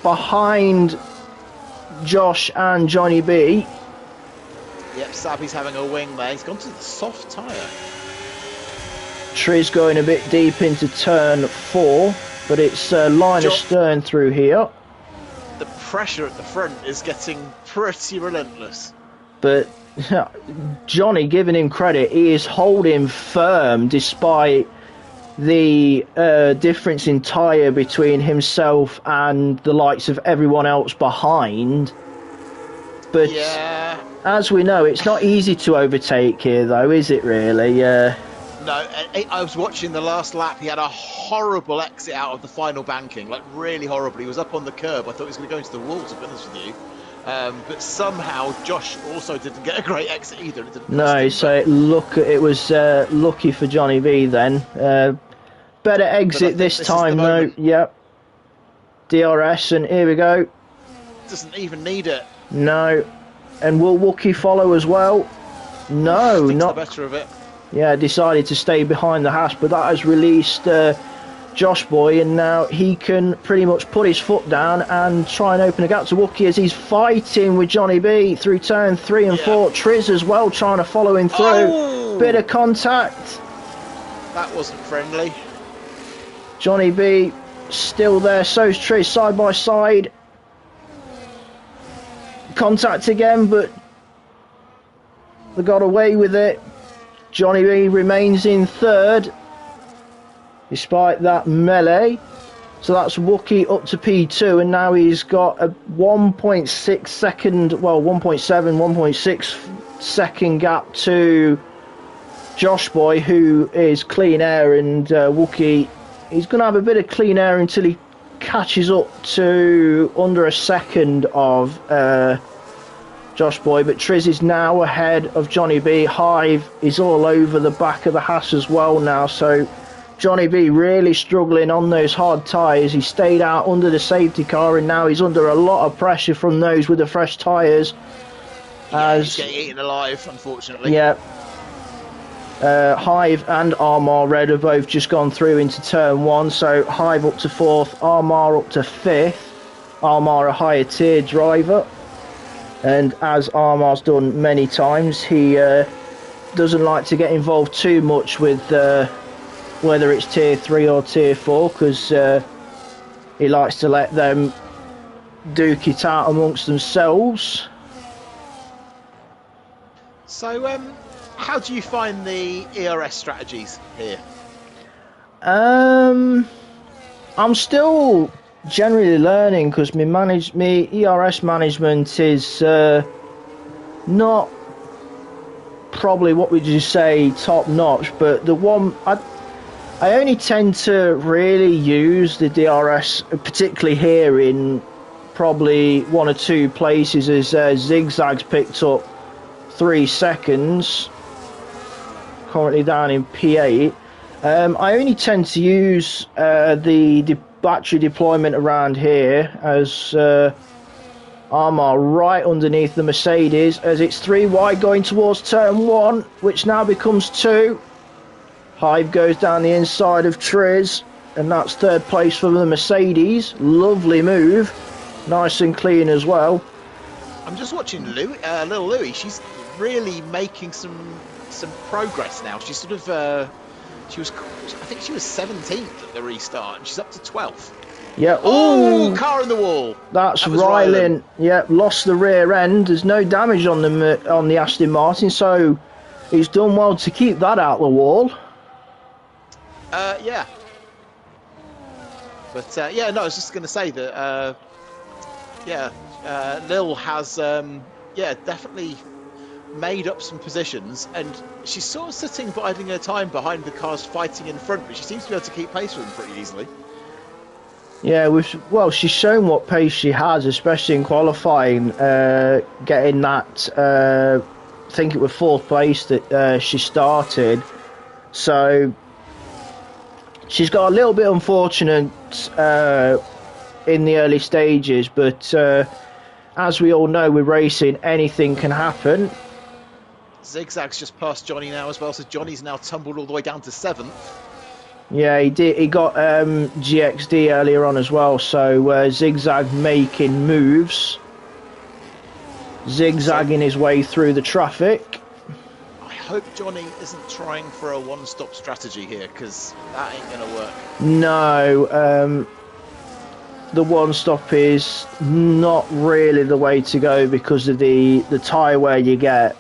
behind Josh and Johnny B. Yep, Sabi's having a wing there. He's gone to the soft tyre. Triz going a bit deep into turn 4, but it's line of stern through here. The pressure at the front is getting pretty relentless. But Johnny, giving him credit, he is holding firm despite the difference in tyre between himself and the likes of everyone else behind. But yeah, as we know, it's not easy to overtake here, though, is it really? No, I was watching the last lap. He had a horrible exit out of the final banking, like really horrible. He was up on the curb. I thought he was going to go into the wall, to be honest with you. But somehow Josh also didn't get a great exit either. No, so it was lucky for Johnny B then. Better exit this time though. Yep. DRS, and here we go. Doesn't even need it. No. And will Wookie follow as well? No, not the better of it. Yeah, decided to stay behind the Haas, but that has released Josh Boy, and now he can pretty much put his foot down and try and open a gap to Wookie as he's fighting with Johnny B through turn 3 and 4. Triz as well trying to follow him through. Oh! Bit of contact. That wasn't friendly. Johnny B still there, so's Triz, side by side. Contact again, but they got away with it. Johnny B remains in third despite that melee. So that's Wookie up to P2, and now he's got a 1.6 second, well 1.7, 1.6 second gap to Josh Boy, who is clean air, and Wookie, he's going to have a bit of clean air until he catches up to under a second of Josh Boy. But Triz is now ahead of Johnny B. Hive is all over the back of the Haas as well now, so Johnny B really struggling on those hard tyres. He stayed out under the safety car, and now he's under a lot of pressure from those with the fresh tyres. Yeah, he's getting eaten alive, unfortunately. Yeah. Hive and Armar Red have both just gone through into turn 1, so Hive up to 4th, Armar up to 5th. Armar a higher tier driver, and as Armar's done many times, he doesn't like to get involved too much with whether it's tier 3 or tier 4, because he likes to let them duke it out amongst themselves. So how do you find the ERS strategies here? I'm still generally learning, because my ERS management is not probably, what would you say, top notch, but the one I only tend to really use the DRS, particularly here, in probably 1 or 2 places, as Zigzag's picked up 3 seconds, currently down in P8. I only tend to use the battery deployment around here as Armar right underneath the Mercedes, as it's 3 wide going towards turn 1, which now becomes 2. Hive goes down the inside of Triz, and that's 3rd place for the Mercedes. Lovely move, nice and clean as well. I'm just watching little Louie. She's really making some some progress now. She's sort of I think she was 17th at the restart, and she's up to 12th. Yeah. Oh, Ooh, car in the wall. that's That was Rylan. Yeah, lost the rear end. There's no damage on the Aston Martin, so he's done well to keep that out the wall. Yeah. But yeah, no, I was just going to say that. Lil has definitely made up some positions, and she's sort of sitting biding her time behind the cars fighting in front, but she seems to be able to keep pace with them pretty easily. Yeah, she's shown what pace she has, especially in qualifying, getting that, I think it was 4th place that she started. So she's got a little bit unfortunate in the early stages, but as we all know, with racing, anything can happen. Zigzag's just past Johnny now as well, so Johnny's now tumbled all the way down to 7th. Yeah, he did. He got GXD earlier on as well, so Zigzag making moves, zigzagging his way through the traffic. I hope Johnny isn't trying for a one-stop strategy here, because that ain't going to work. No, the one-stop is not really the way to go because of the tyre wear you get.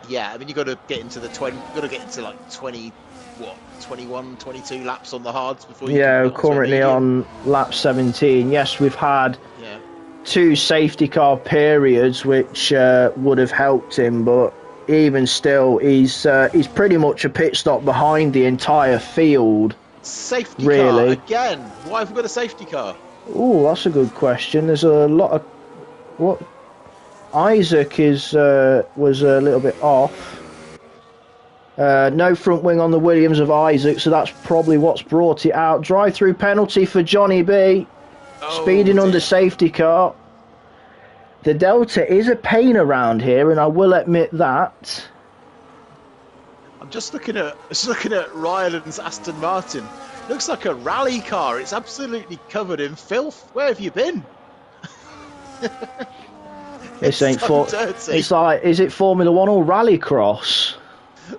Yeah, I mean, you've got to get into like 21, 22 laps on the hards before you Yeah, currently on lap 17. Yes, we've had 2 safety car periods which would have helped him, but even still, he's pretty much a pit stop behind the entire field. Safety really. car again. Why have we got a safety car? Oh, that's a good question. There's a lot of what. Isaac was a little bit off. No front wing on the Williams of Isaac, so that's probably what's brought it out. Drive-through penalty for Johnny B. Speeding under safety car. The Delta is a pain around here, and I will admit that. I'm just looking at Ryland's Aston Martin. Looks like a rally car. It's absolutely covered in filth. Where have you been? This ain't dirty. It's like, is it Formula 1 or Rallycross?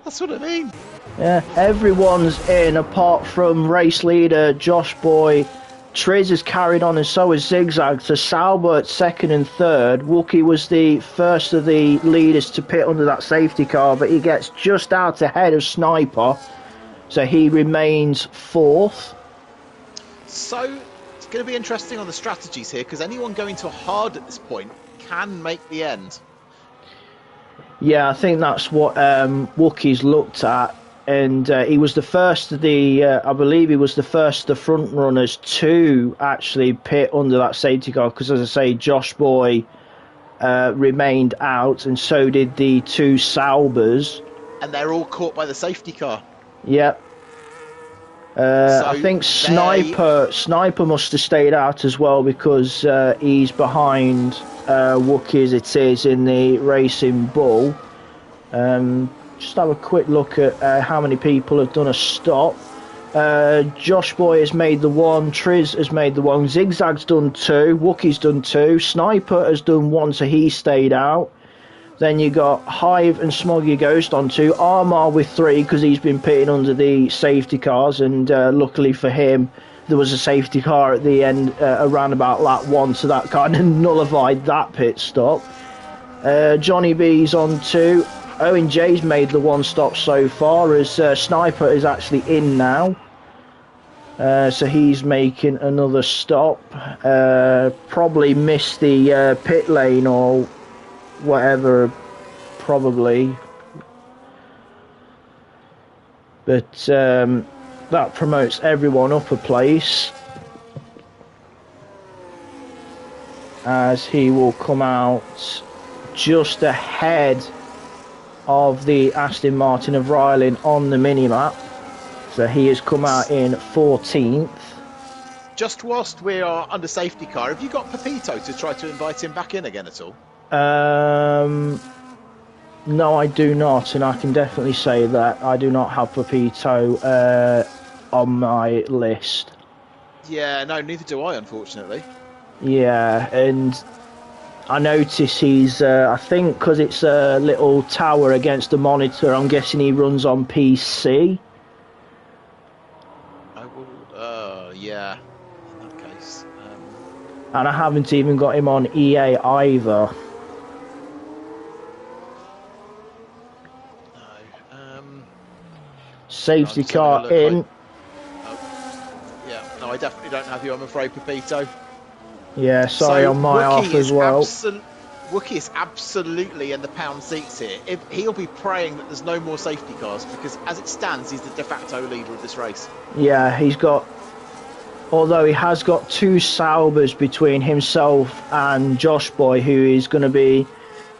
That's what I mean. Yeah, everyone's in apart from race leader Josh Boy. Triz has carried on, and so has Zigzag. So Sauber at 2nd and 3rd. Wookie was the first of the leaders to pit under that safety car, but he gets just out ahead of Sniper. So he remains 4th. So it's going to be interesting on the strategies here, because anyone going to a hard at this point can make the end. Yeah, I think that's what Wookie's looked at, and he was the first of the, I believe he was the first of the front runners to actually pit under that safety car, because as I say, Josh Boy remained out, and so did the 2 Saubers. And they're all caught by the safety car. Yep. I think Sniper must have stayed out as well, because he's behind Wookie as it is in the Racing Bull. Just have a quick look at how many people have done a stop. Josh Boy has made the 1, Triz has made the 1, Zigzag's done 2, Wookie's done 2, Sniper has done 1, so he stayed out. Then you got Hive and Smoggy Ghost on 2, Armar with 3 because he's been pitting under the safety cars, and luckily for him there was a safety car at the end around about lap 1, so that kind of nullified that pit stop. Johnny B's on 2, Owen J's made the 1 stop so far, as Sniper is actually in now. So he's making another stop. Probably missed the pit lane or whatever, probably. But that promotes everyone up a place, as he will come out just ahead of the Aston Martin of Ryland on the minimap. So he has come out in 14th. Just whilst we are under safety car, have you got Pepito to try to invite him back in again at all? No, I do not, and I can definitely say that I do not have Pepito on my list. Yeah, no, neither do I, unfortunately. Yeah, and I notice he's, I think because it's a little tower against the monitor, I'm guessing he runs on PC. I will, yeah, in that case. And I haven't even got him on EA either. No. Safety car in. Yeah, no, I definitely don't have you, I'm afraid, Pepito. Yeah, sorry on my off as well. Wookie is absolutely in the pound seats here. He'll be praying that there's no more safety cars, because as it stands, he's the de facto leader of this race. Yeah, he's got... Although he has got 2 Saubers between himself and Josh Boy, who is going to be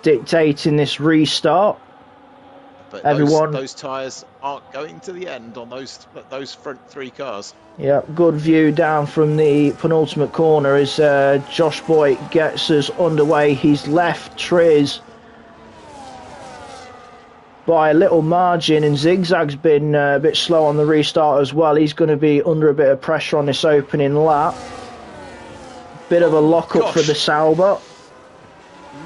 dictating this restart. But everyone, those tyres aren't going to the end on those front 3 cars. Yeah, good view down from the penultimate corner as Josh Boy gets us underway. He's left Triz by a little margin, and Zigzag's been a bit slow on the restart as well. He's going to be under a bit of pressure on this opening lap. Bit of a lock-up for the Sauber.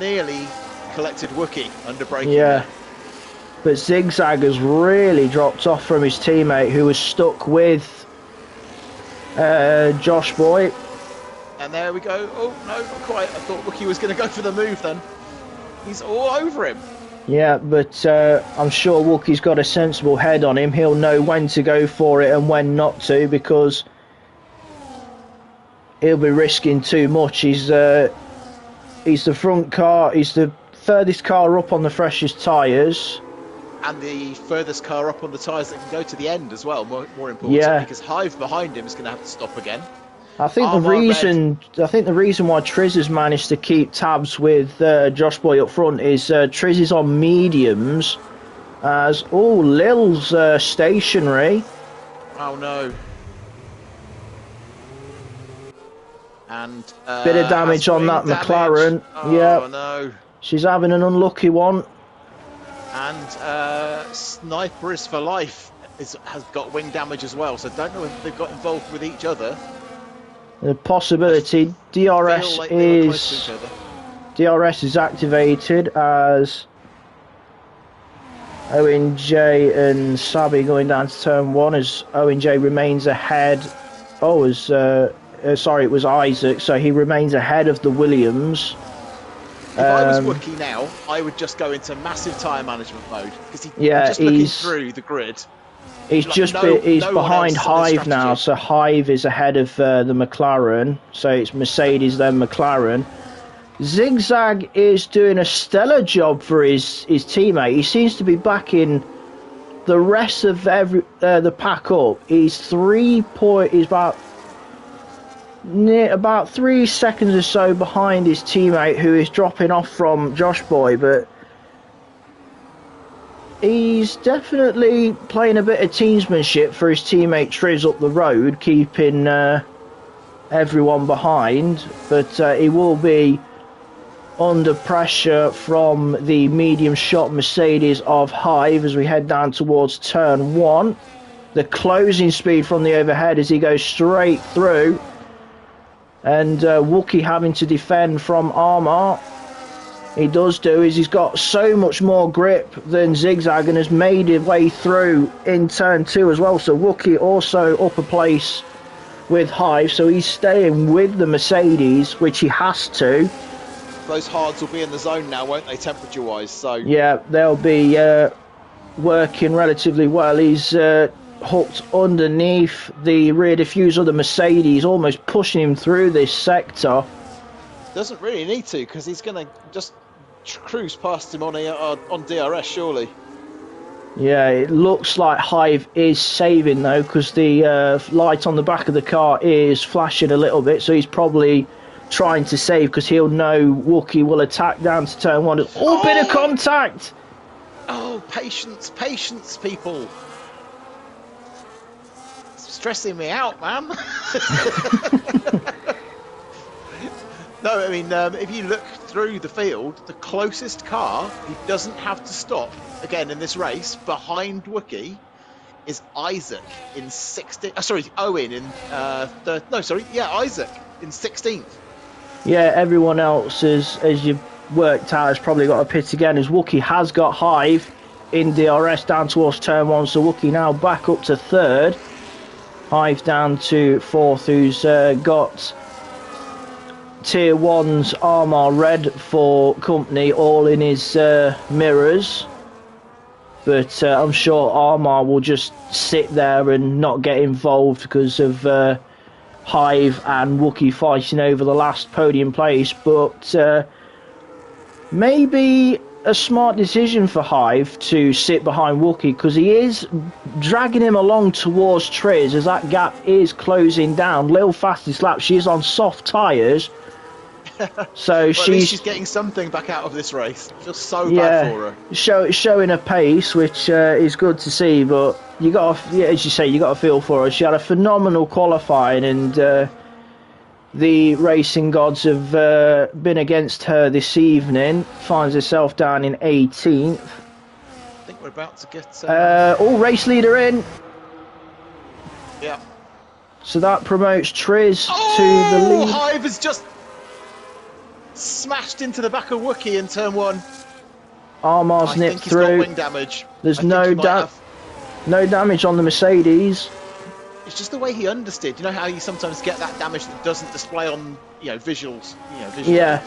Nearly collected Wookie under braking. Yeah. There. But Zigzag has really dropped off from his teammate, who was stuck with Josh Boy. And there we go. Oh, no, not quite. I thought Wookie was going to go for the move then. He's all over him. Yeah, but I'm sure Wookie's got a sensible head on him. He'll know when to go for it and when not to, because he'll be risking too much. He's the front car. He's the furthest car up on the freshest tyres. And the furthest car up on the tyres that can go to the end as well, more important, because Hive behind him is going to have to stop again. I think the reason why Triz has managed to keep tabs with Josh Boy up front is Triz is on mediums, as Lil's stationary. Oh no! And bit of damage on that McLaren. Oh no! She's having an unlucky one. And Sniper is for life has got wing damage as well, so don't know if they've got involved with each other. The possibility. DRS is activated as Owen J and Sabi going down to turn 1 as Owen J remains ahead. Sorry, it was Isaac, so he remains ahead of the Williams. If I was Wookie now, I would just go into massive tyre management mode, because just looking through the grid. He's behind Hive now, so Hive is ahead of the McLaren, so it's Mercedes then McLaren. Zigzag is doing a stellar job for his teammate. He seems to be backing the rest of the pack up. He's about 3 seconds or so behind his teammate, who is dropping off from Josh Boy, but he's definitely playing a bit of teamsmanship for his teammate Triz up the road, keeping everyone behind, but he will be under pressure from the medium shot Mercedes of Hive as we head down towards turn 1. The closing speed from the overhead as he goes straight through, and Wookie having to defend from Armour. He does he's got so much more grip than Zigzag and has made his way through in turn 2 as well. So Wookie also up a place with Hive, so he's staying with the Mercedes, which he has to. Those hards will be in the zone now, won't they, temperature wise? So yeah, they'll be working relatively well. He's hooked underneath the rear diffuser of the Mercedes, almost pushing him through this sector. Doesn't really need to, because he's going to just cruise past him on DRS, surely. Yeah, it looks like Hive is saving though, because the light on the back of the car is flashing a little bit, so he's probably trying to save, because he'll know Wookie will attack down to turn 1. Bit of contact! Oh, patience, people. It's stressing me out, man. No, I mean, if you look through the field, the closest car who doesn't have to stop, again, in this race, behind Wookie, is Isaac in 16th. Owen in Isaac in 16th. Yeah, everyone else is, as you've worked out, has probably got a pit again. As Wookie has got Hive in DRS down towards turn 1, so Wookie now back up to 3rd. Hive down to 4th, who's got Tier 1's Armour Red for company, all in his mirrors. But I'm sure Armour will just sit there and not get involved because of Hive and Wookie fighting over the last podium place. But maybe a smart decision for Hive to sit behind Wookie, because he is dragging him along towards Triz as that gap is closing down. Little fastest lap, she is on soft tyres. So well, she's getting something back out of this race. I feel so bad for her. Showing a pace, which is good to see. But you got, as you say, you got to feel for her. She had a phenomenal qualifying, and the racing gods have been against her this evening. Finds herself down in 18th. I think we're about to get. Race leader in. Yeah. So that promotes Triz to the lead. Hive has just smashed into the back of Wookie in turn 1. Armour's nipped through. He's got wing damage. There's no damage on the Mercedes. It's just the way he understeered. You know how you sometimes get that damage that doesn't display on visuals. Visually. Yeah.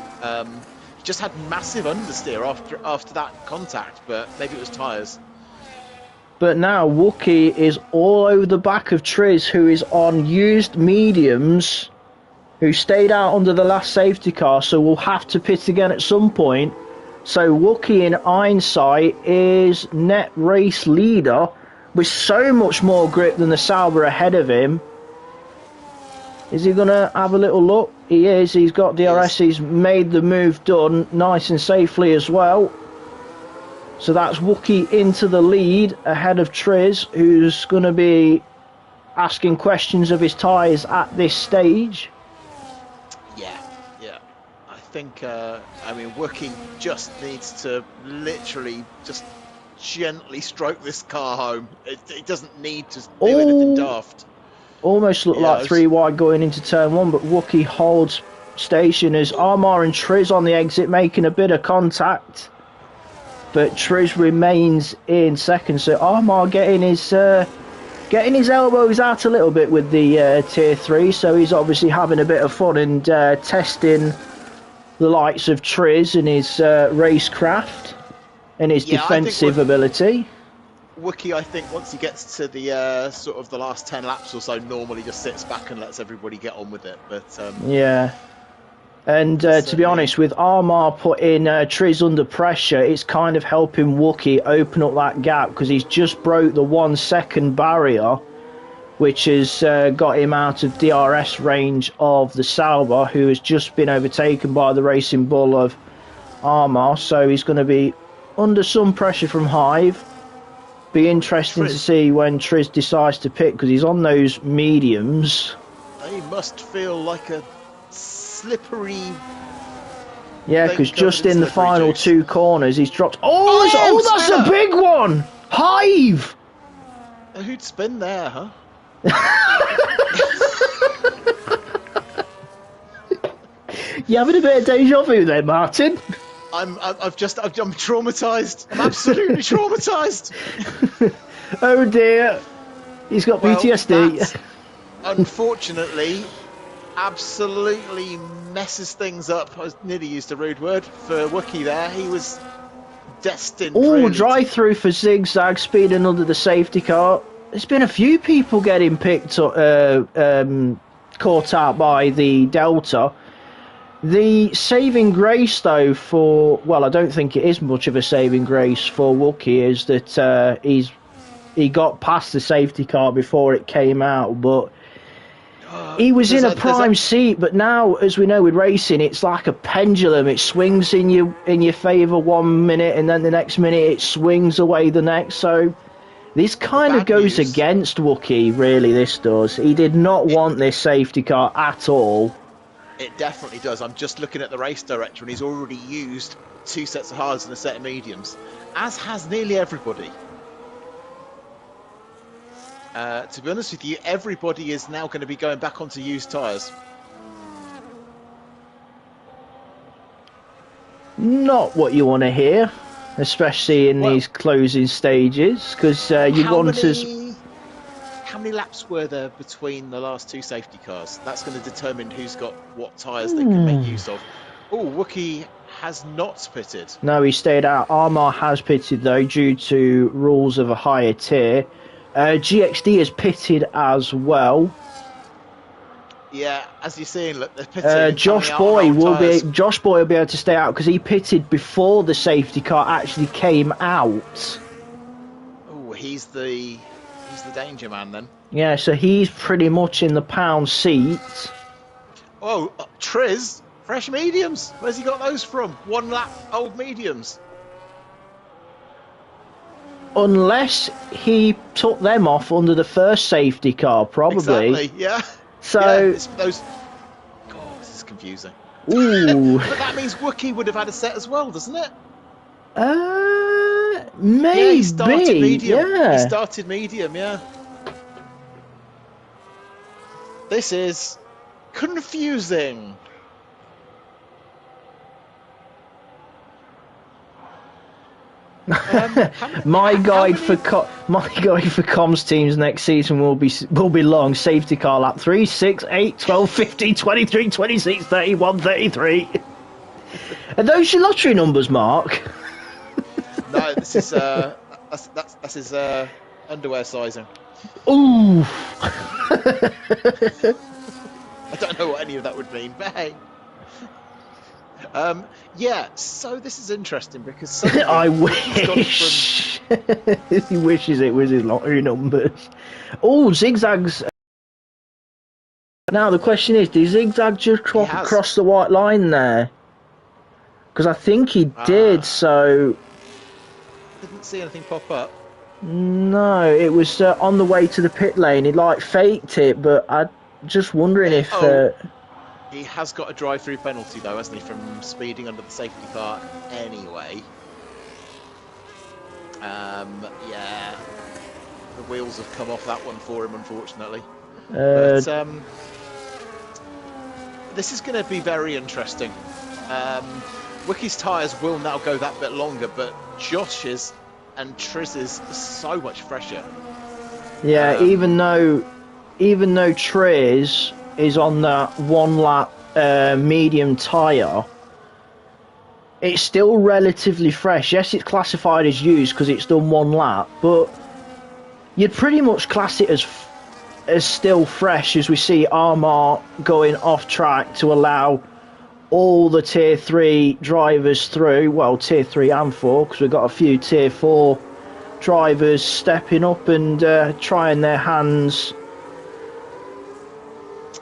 He just had massive understeer after that contact, but maybe it was tyres. But now Wookie is all over the back of Triz, who is on used mediums, who stayed out under the last safety car, so will have to pit again at some point. So Wookie in hindsight is net race leader with so much more grip than the Sauber ahead of him. Is he going to have a little look? He is. He's got DRS. He's made the move done nice and safely as well. So that's Wookie into the lead ahead of Triz, who's going to be asking questions of his tyres at this stage. Yeah. I think, Wookie just needs to literally just gently stroke this car home. It doesn't need to do anything daft. Almost looked like 3 wide going into turn 1, but Wookie holds station as Armour and Triz on the exit making a bit of contact. But Triz remains in second, so Armour getting his elbows out a little bit with the Tier 3, so he's obviously having a bit of fun and testing the likes of Triz and his racecraft and his defensive ability. Wookie, I think, once he gets to the sort of the last 10 laps or so, normally just sits back and lets everybody get on with it. But yeah. And to be honest, with Armour putting Triz under pressure, it's kind of helping Wookie open up that gap, because he's just broke the 1 second barrier, which has got him out of DRS range of the Sauber, who has just been overtaken by the Racing Bull of Armour. So he's going to be under some pressure from Hive. Be interesting to see when Triz decides to pit, because he's on those mediums. They must feel like a slippery. Yeah, because just in the final 2 corners, he's dropped. That's a big one! Hive! Who'd spin there, huh? You having a bit of deja vu there, Martin? I'm traumatized. I'm absolutely traumatized. Oh dear, he's got PTSD. That, unfortunately, absolutely messes things up. I nearly used a rude word for Wookie there. He was destined. Drive through for Zigzag, speeding under the safety car. There's been a few people getting picked up, caught out by the Delta. The saving grace, though, I don't think it is much of a saving grace for Wookie, is that he got past the safety car before it came out, but he was in a prime seat. But now, as we know with racing, it's like a pendulum. It swings in your favour 1 minute, and then the next minute it swings away the next. So this kind of goes against Wookie, really, this does. He did not want this safety car at all. It definitely does. I'm just looking at the race director, and he's already used 2 sets of hards and a set of mediums, as has nearly everybody. To be honest with you, everybody is now going to be going back onto used tyres. Not what you want to hear, especially in Well, these closing stages, because you how want us. many laps were there between the last two safety cars? That's going to determine who's got what tyres they can make use of. Oh, Wookie has not pitted. No, he stayed out. Armar has pitted though, due to rules of a higher tier. GXD has pitted as well. Yeah, as you're seeing, look, they're pitting. Josh Boy will be able to stay out because he pitted before the safety car actually came out. Oh, he's the danger man then. Yeah, so he's pretty much in the pound seat. Oh, Triz, fresh mediums. Where's he got those from? 1 lap old mediums. Unless he took them off under the first safety car, probably. Exactly, yeah. So yeah, those. God, this is confusing. Ooh. But that means Wookie would have had a set as well, doesn't it? Maybe. Yeah, he started medium. Yeah. He started medium, yeah. This is confusing. My guide for comms teams next season will be long. Safety car lap 3, 6, 8, 12, 15, 23, 26, 31, 33. Are those your lottery numbers, Mark? No, this is that's his underwear sizing. Ooh. I don't know what any of that would mean, but hey. Yeah, so this is interesting because I wish he wishes it was his lottery numbers. Oh, Zigzag's. Now the question is, did Zigzag just cross the white line there? Because I think he did. So didn't see anything pop up. No, it was on the way to the pit lane. He like faked it, but I'm just wondering if. He has got a drive-through penalty though, hasn't he, from speeding under the safety car anyway. Yeah, the wheels have come off that one for him, unfortunately. But this is going to be very interesting. Wickie's tyres will now go that bit longer, but Josh's and Triz's are so much fresher. Yeah, even though Triz is on that 1 lap medium tyre, it's still relatively fresh. Yes, it's classified as used because it's done 1 lap, but you'd pretty much class it as still fresh, as we see Armar going off track to allow all the tier 3 drivers through. Well, tier 3 and 4, because we've got a few tier 4 drivers stepping up and trying their hands.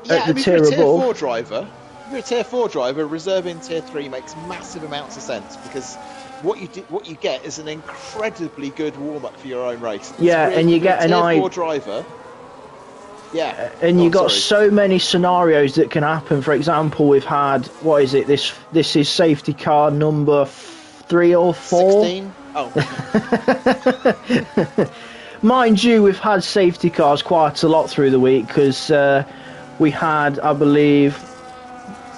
Yeah, if you're a tier 4 driver, reserving tier 3 makes massive amounts of sense, because what you get is an incredibly good warm up for your own race. Yeah, and you get an tier 4 driver. Yeah, and you got so many scenarios that can happen. For example, we've had, what is it? This is safety car number 3 or 4. 16. Oh. Mind you, we've had safety cars quite a lot through the week, because we had, I believe,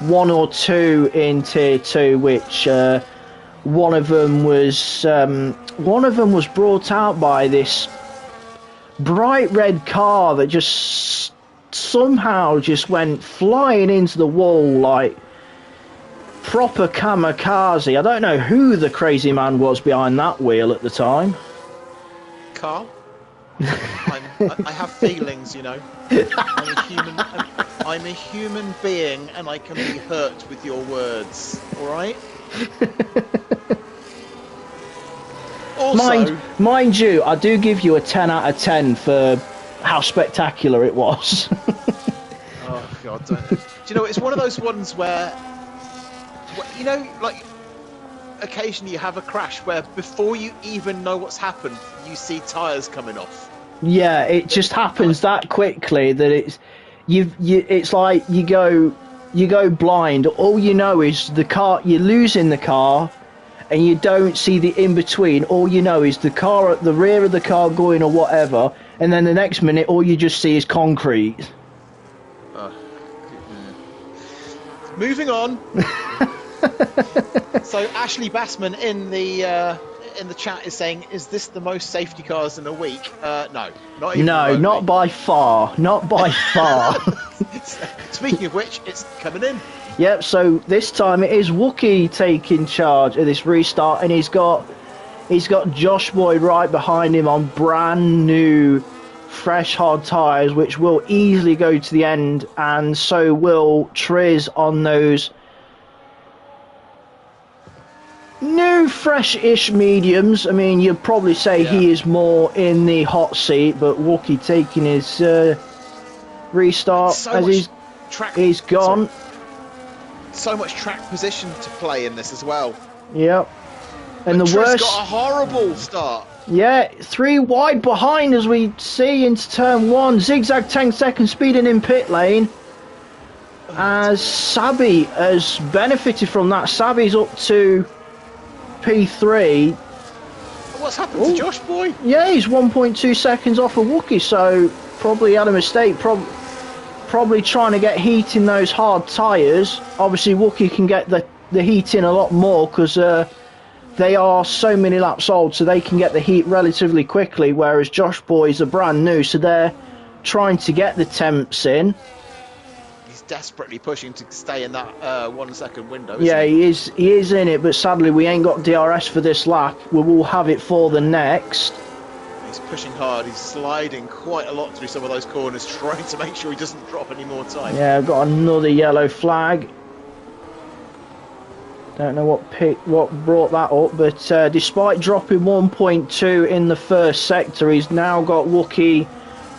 1 or 2 in tier 2, which one of them was brought out by this bright red car that just somehow just went flying into the wall like proper kamikaze. I don't know who the crazy man was behind that wheel at the time. Carl? I have feelings, you know. I'm a human being, and I can be hurt with your words. All right. Also, mind you, I do give you a 10 out of 10 for how spectacular it was. Oh God! Do you know, it's one of those ones where, you know, like occasionally you have a crash where before you even know what's happened, you see tyres coming off. Yeah, it just happens that quickly that it's it's like you go blind. All you know is the car, you're losing the car, and you don't see the in between. All you know is the car at the rear of the car going or whatever, and then the next minute all you just see is concrete. Moving on. So Ashley Bassman in the chat is saying, "Is this the most safety cars in a week?" No, not even No, remotely. not by far. Not by far. Speaking of which, it's coming in. Yep, so this time it is Wookie taking charge of this restart, and he's got Josh Boyd right behind him on brand new fresh hard tyres, which will easily go to the end, and so will Triz on those new fresh-ish mediums. I mean, you'd probably say he is more in the hot seat, but Wookie taking his restart so as he's gone. So much track position to play in this as well. Yep. And but the Triz worst got a horrible start. Yeah, 3 wide behind as we see into turn 1. Zigzag 10 seconds speeding in pit lane. As Sabi has benefited from that. Sabi's up to P3. What's happened to Josh Boy? Yeah, he's 1.2 seconds off of Wookie, so probably had a mistake. Probably trying to get heat in those hard tyres. Obviously, Wookie can get the heat in a lot more because they are so many laps old, so they can get the heat relatively quickly, whereas Josh Boys are brand new, so they're trying to get the temps in. He's desperately pushing to stay in that 1 second window. Yeah, he is in it, but sadly we ain't got DRS for this lap. We will have it for the next. He's pushing hard. He's sliding quite a lot through some of those corners, trying to make sure he doesn't drop any more time. Yeah, I've got another yellow flag. Don't know what brought that up, but despite dropping 1.2 in the first sector, he's now got Wookie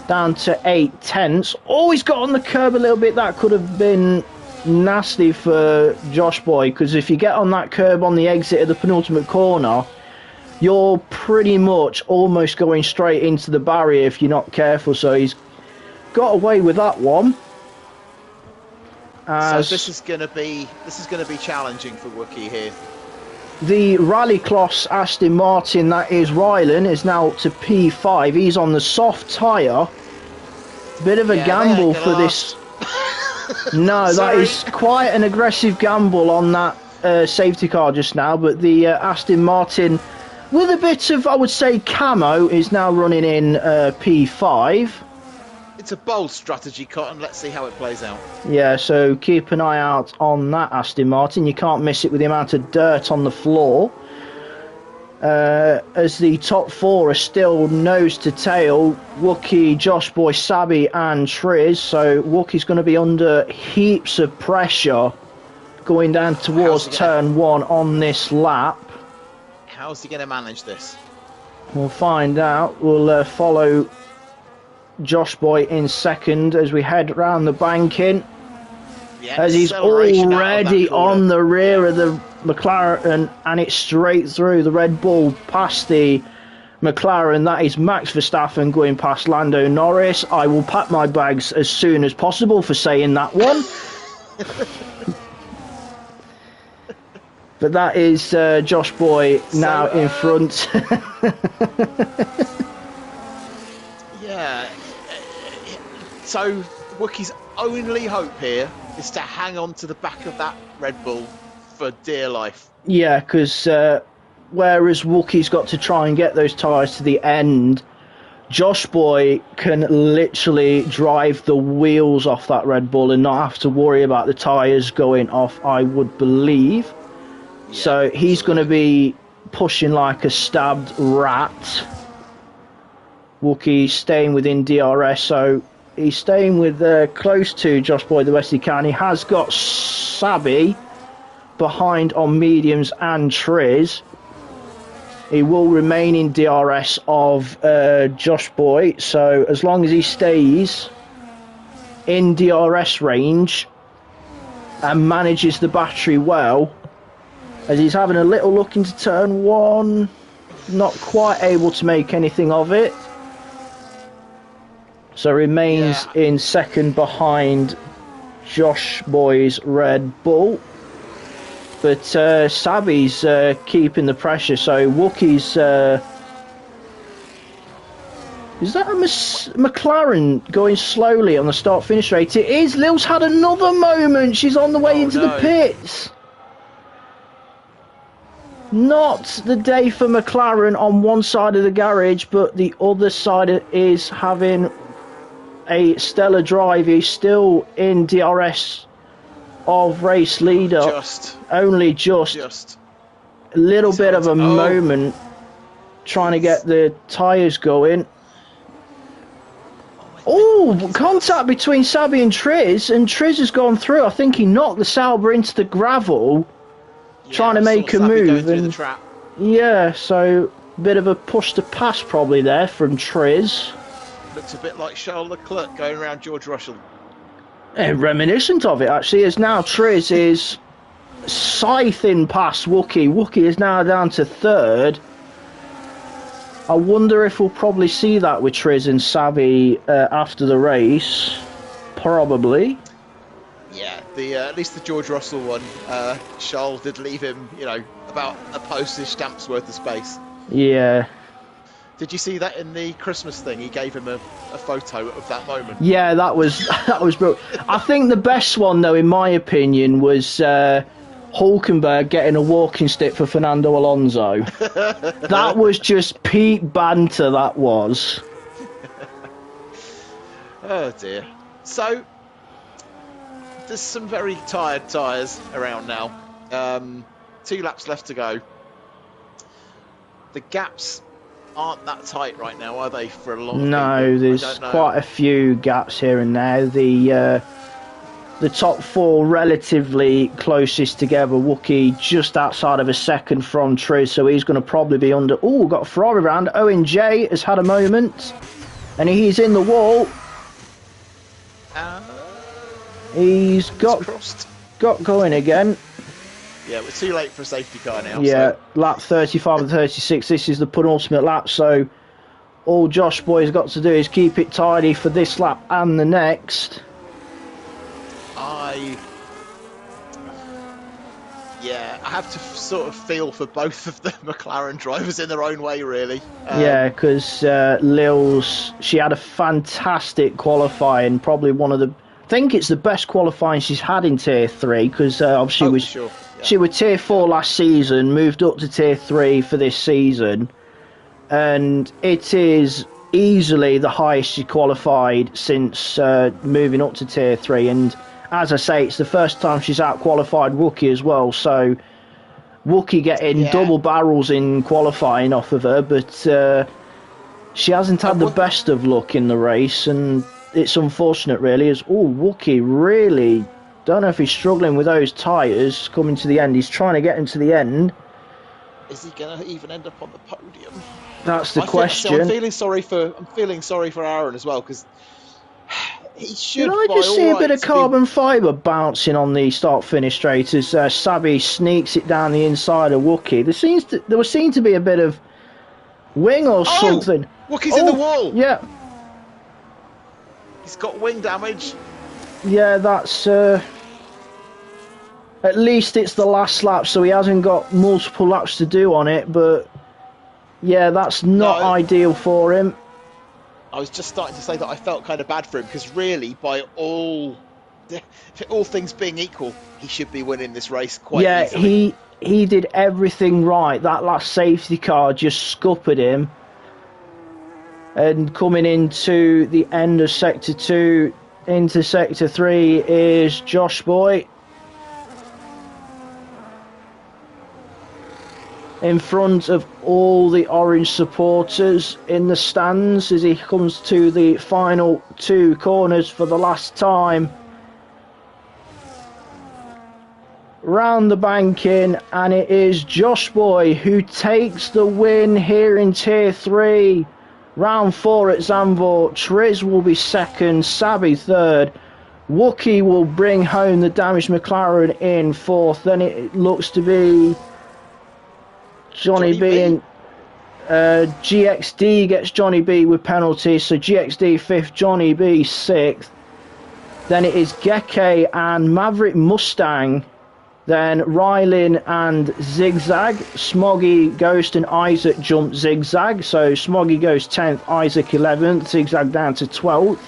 down to 8 tenths. Oh, he's got on the curb a little bit. That could have been nasty for Josh Boy, because if you get on that curb on the exit of the penultimate corner, you're pretty much almost going straight into the barrier if you're not careful. So he's got away with that one. So this is going to be challenging for Wookie here. The Rallycross Aston Martin, that is Rylan, is now up to P5. He's on the soft tyre. Bit of a gamble for this. No, that is quite an aggressive gamble on that safety car just now. But the Aston Martin, with a bit of, I would say, camo, is now running in P5. It's a bold strategy, Cotton. Let's see how it plays out. Yeah, so keep an eye out on that Aston Martin. You can't miss it with the amount of dirt on the floor. As the top 4 are still nose to tail, Wookie, Josh Boy, Sabi and Triz. So Wookie's going to be under heaps of pressure going down towards turn 1 on this lap. How's he going to manage this? We'll find out. We'll follow Josh Boy in second as we head round the banking. Yeah, as he's already on the rear of the McLaren, and it's straight through the Red Bull past the McLaren. That is Max Verstappen going past Lando Norris. I will pack my bags as soon as possible for saying that one. But that is Josh Boy now in front. Yeah. So Wookie's only hope here is to hang on to the back of that Red Bull for dear life. Yeah, because whereas Wookie's got to try and get those tyres to the end, Josh Boy can literally drive the wheels off that Red Bull and not have to worry about the tyres going off, I would believe. Yeah, so he's going to be pushing like a stabbed rat. Wookie staying within DRS, so he's staying with close to Josh Boy the best he can. He has got Sabi behind on mediums and Triz. He will remain in DRS of Josh Boy, so as long as he stays in DRS range and manages the battery well, as he's having a little look into turn 1, not quite able to make anything of it. So remains in second behind Josh Boy's Red Bull. But Sabi's keeping the pressure, so Wookie's... is that a McLaren going slowly on the start-finish rate? It is. Lil's had another moment. She's on the way into the pits. Not the day for McLaren on one side of the garage, but the other side is having a stellar drive. He's still in DRS of race leader. Only just a little bit of a moment trying to get the tyres going. Oh, contact between Sabi and Triz has gone through. I think he knocked the Sauber into the gravel, trying to make a move. And, yeah, so a bit of a push to pass probably there from Triz. Looks a bit like Charles Leclerc going around George Russell. Reminiscent of it, actually, as now Triz is scything past Wookie. Wookie is now down to third. I wonder if we'll probably see that with Triz and Sabi after the race. Probably. Yeah, at least the George Russell one, Charles did leave him, you know, about a postage stamp's worth of space. Yeah. Did you see that in the Christmas thing? He gave him a photo of that moment. Yeah, that was brilliant. I think the best one, though, in my opinion, was Hulkenberg getting a walking stick for Fernando Alonso. That was just peak banter, that was. Oh dear. So there's some very tired tyres around now. 2 laps left to go. The gaps aren't that tight right now, are they, for a lot of people? No, there's quite a few gaps here and there. The top 4 relatively closest together. Wookie just outside of a second from Triz, so he's going to probably be under. Oh, got a Ferrari round. Owen J has had a moment, and he's in the wall. He's got going again. Yeah, we're too late for a safety car now. Yeah, so. lap 35 and 36. This is the penultimate lap, so all Josh Boy's got to do is keep it tidy for this lap and the next. I have to sort of feel for both of the McLaren drivers in their own way, really. Yeah, because Lils, she had a fantastic qualifying, probably one of the, I think it's the best qualifying she's had in Tier 3, because obviously she was Tier 4 last season, moved up to Tier 3 for this season, and it is easily the highest she qualified since moving up to Tier 3, and as I say, it's the first time she's out-qualified Wookie as well, so Wookie getting double barrels in qualifying off of her, but she hasn't had the best of luck in the race, and it's unfortunate, really, as, Wookie really, don't know if he's struggling with those tyres coming to the end. He's trying to get into the end. Is he going to even end up on the podium? That's the question. I'm feeling sorry for Aaron as well, because he should. Did I just see a bit of carbon fibre bouncing on the start-finish straight as Sabi sneaks it down the inside of Wookie? There seemed to be a bit of wing or something. Wookie's in the wall. Yeah. He's got wing damage. Yeah, that's... at least it's the last lap, so he hasn't got multiple laps to do on it, but... Yeah, that's not ideal for him. I was just starting to say that I felt kind of bad for him, because really, by all things being equal, he should be winning this race quite easily. Yeah, he did everything right. That last safety car just scuppered him. And coming into the end of Sector 2, into Sector 3 is Josh Boy. In front of all the orange supporters in the stands as he comes to the final 2 corners for the last time. Round the banking, and it is Josh Boy who takes the win here in Tier 3. Round 4 at Zandvoort. Triz will be second, Sabi third. Wookie will bring home the damaged McLaren in fourth. Then it looks to be Johnny B and GXD gets Johnny B with penalties, so GXD fifth, Johnny B sixth. Then it is Geke and Maverick Mustang. Then Rylin and Zigzag. Smoggy, Ghost and Isaac jump Zigzag, so Smoggy goes 10th, Isaac 11th, Zigzag down to 12th.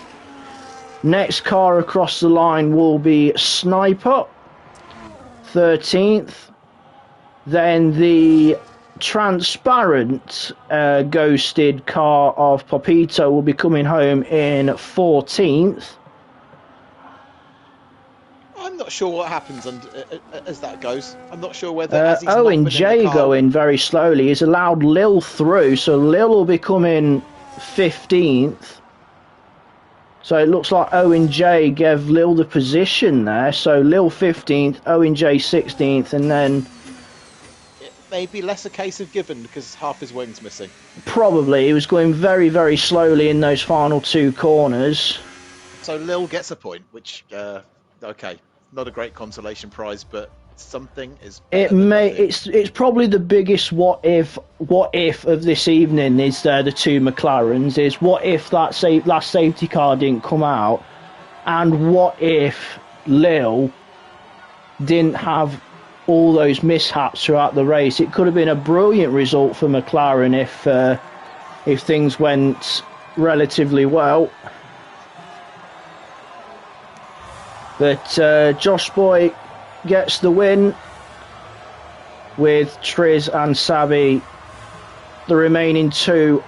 Next car across the line will be Sniper, 13th. Then the transparent ghosted car of Papito will be coming home in 14th. I'm not sure what happens as that goes. I'm not sure whether as he's not Owen been in J the car, going very slowly. He's allowed Lil through, so Lil will be coming 15th. So it looks like Owen J gave Lil the position there. So Lil 15th, Owen J 16th, and then it may be less a case of given because half his wing's missing. probably he was going very, very slowly in those final two corners. So Lil gets a point, which okay, not a great consolation prize, but something is. It may. It's probably the biggest what if of this evening is the two McLarens. Is what if that last safety car didn't come out, and what if Lil didn't have all those mishaps throughout the race? It could have been a brilliant result for McLaren if things went relatively well. But Josh Boy gets the win with Triz and Savvy, the remaining two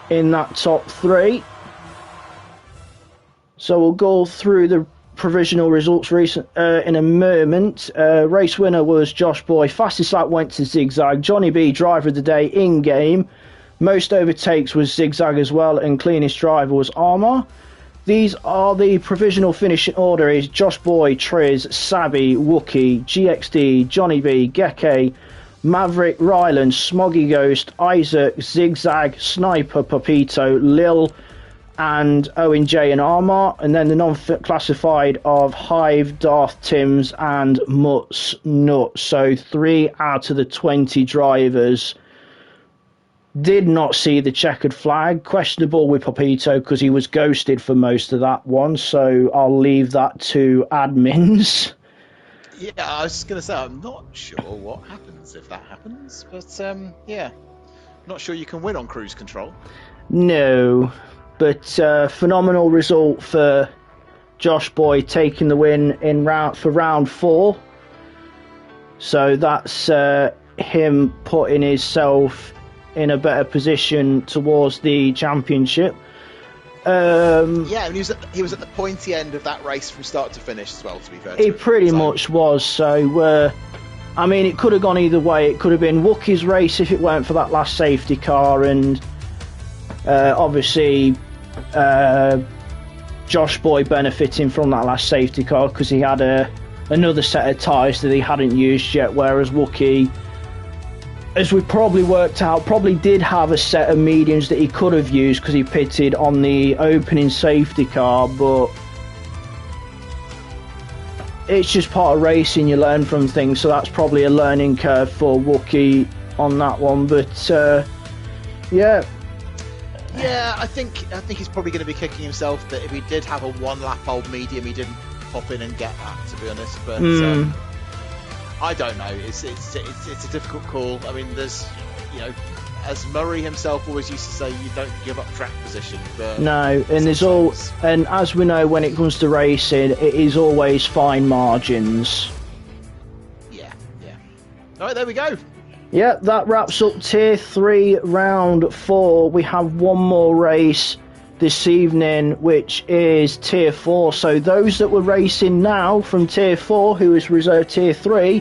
in that top three. So we'll go through the provisional results in a moment. Race winner was Josh Boy. Fastest lap went to Zigzag. Johnny B, driver of the day in game. Most overtakes was Zigzag as well, and cleanest driver was Armour. These are the provisional finishing order is Josh Boy, Triz, Savvy, Wookie, GXD, Johnny B, Geke, Maverick, Ryland, Smoggy Ghost, Isaac, Zigzag, Sniper, Papito, Lil, and Owen J and Armour. And then the non-classified of Hive, Darth, Tims, and Mutz Nut. So 3 out of the 20 drivers did not see the checkered flag. Questionable with Papito because he was ghosted for most of that one, so I'll leave that to admins. Yeah, I was just going to say, I'm not sure what happens if that happens, but yeah, not sure you can win on cruise control. No, but phenomenal result for Josh Boy taking the win for round 4. So that's him putting himself in a better position towards the championship. Yeah, and he was at the pointy end of that race from start to finish as well, to be fair. He pretty much was. So, I mean, it could have gone either way. It could have been Wookie's race if it weren't for that last safety car, and obviously Josh Boy benefiting from that last safety car because he had another set of tyres that he hadn't used yet, whereas Wookie, as we probably worked out, probably did have a set of mediums that he could have used because he pitted on the opening safety car, but it's just part of racing, you learn from things, so that's probably a learning curve for Wookie on that one. But yeah, I think he's probably going to be kicking himself that if he did have a 1 lap old medium, he didn't pop in and get that, to be honest. But I don't know. It's a difficult call. I mean, there's, as Murray himself always used to say, you don't give up track position. But no, and and as we know, when it comes to racing, it is always fine margins. Yeah. All right, there we go. Yeah, that wraps up Tier 3 Round 4. We have one more race this evening, which is Tier 4. So those that were racing now from Tier 4, who is reserved Tier 3,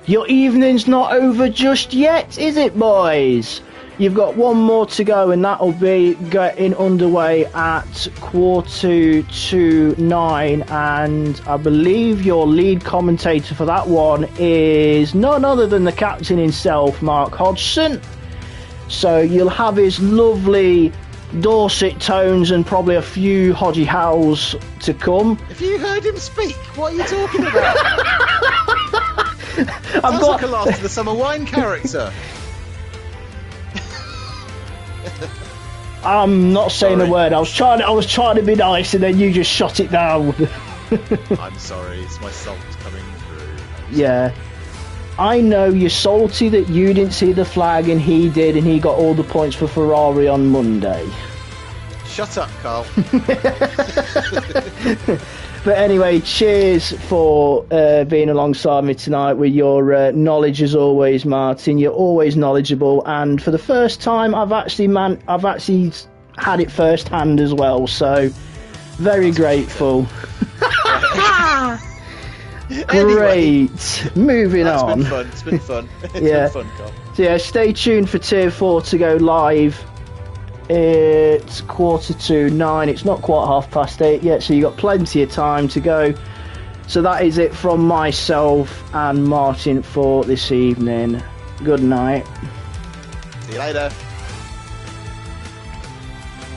your evening's not over just yet, is it, boys? You've got one more to go, and that'll be getting underway at 9:45, and I believe your lead commentator for that one is none other than the captain himself, Mark Hodgson. So you'll have his lovely Dorset tones and probably a few Hodgy howls to come. Have you heard him speak? What are you talking about? Sounds like a Last of the Summer Wine character. I'm not saying a word. I was trying to be nice, and then you just shot it down. I'm sorry, it's my salt coming through. Yeah, I know you're salty that you didn't see the flag and he did, and he got all the points for Ferrari on Monday. Shut up, Carl. But anyway, cheers for being alongside me tonight with your knowledge as always, Martin. You're always knowledgeable, and for the first time, I've actually had it first hand as well. So very grateful. Anyway, Great. Moving on. It's been fun. It's been fun. It's Yeah. been fun, Carl. So yeah, stay tuned for Tier 4 to go live. It's 8:45. It's not quite 8:30 yet, so you've got plenty of time to go. So that is it from myself and Martin for this evening. Good night. See you later.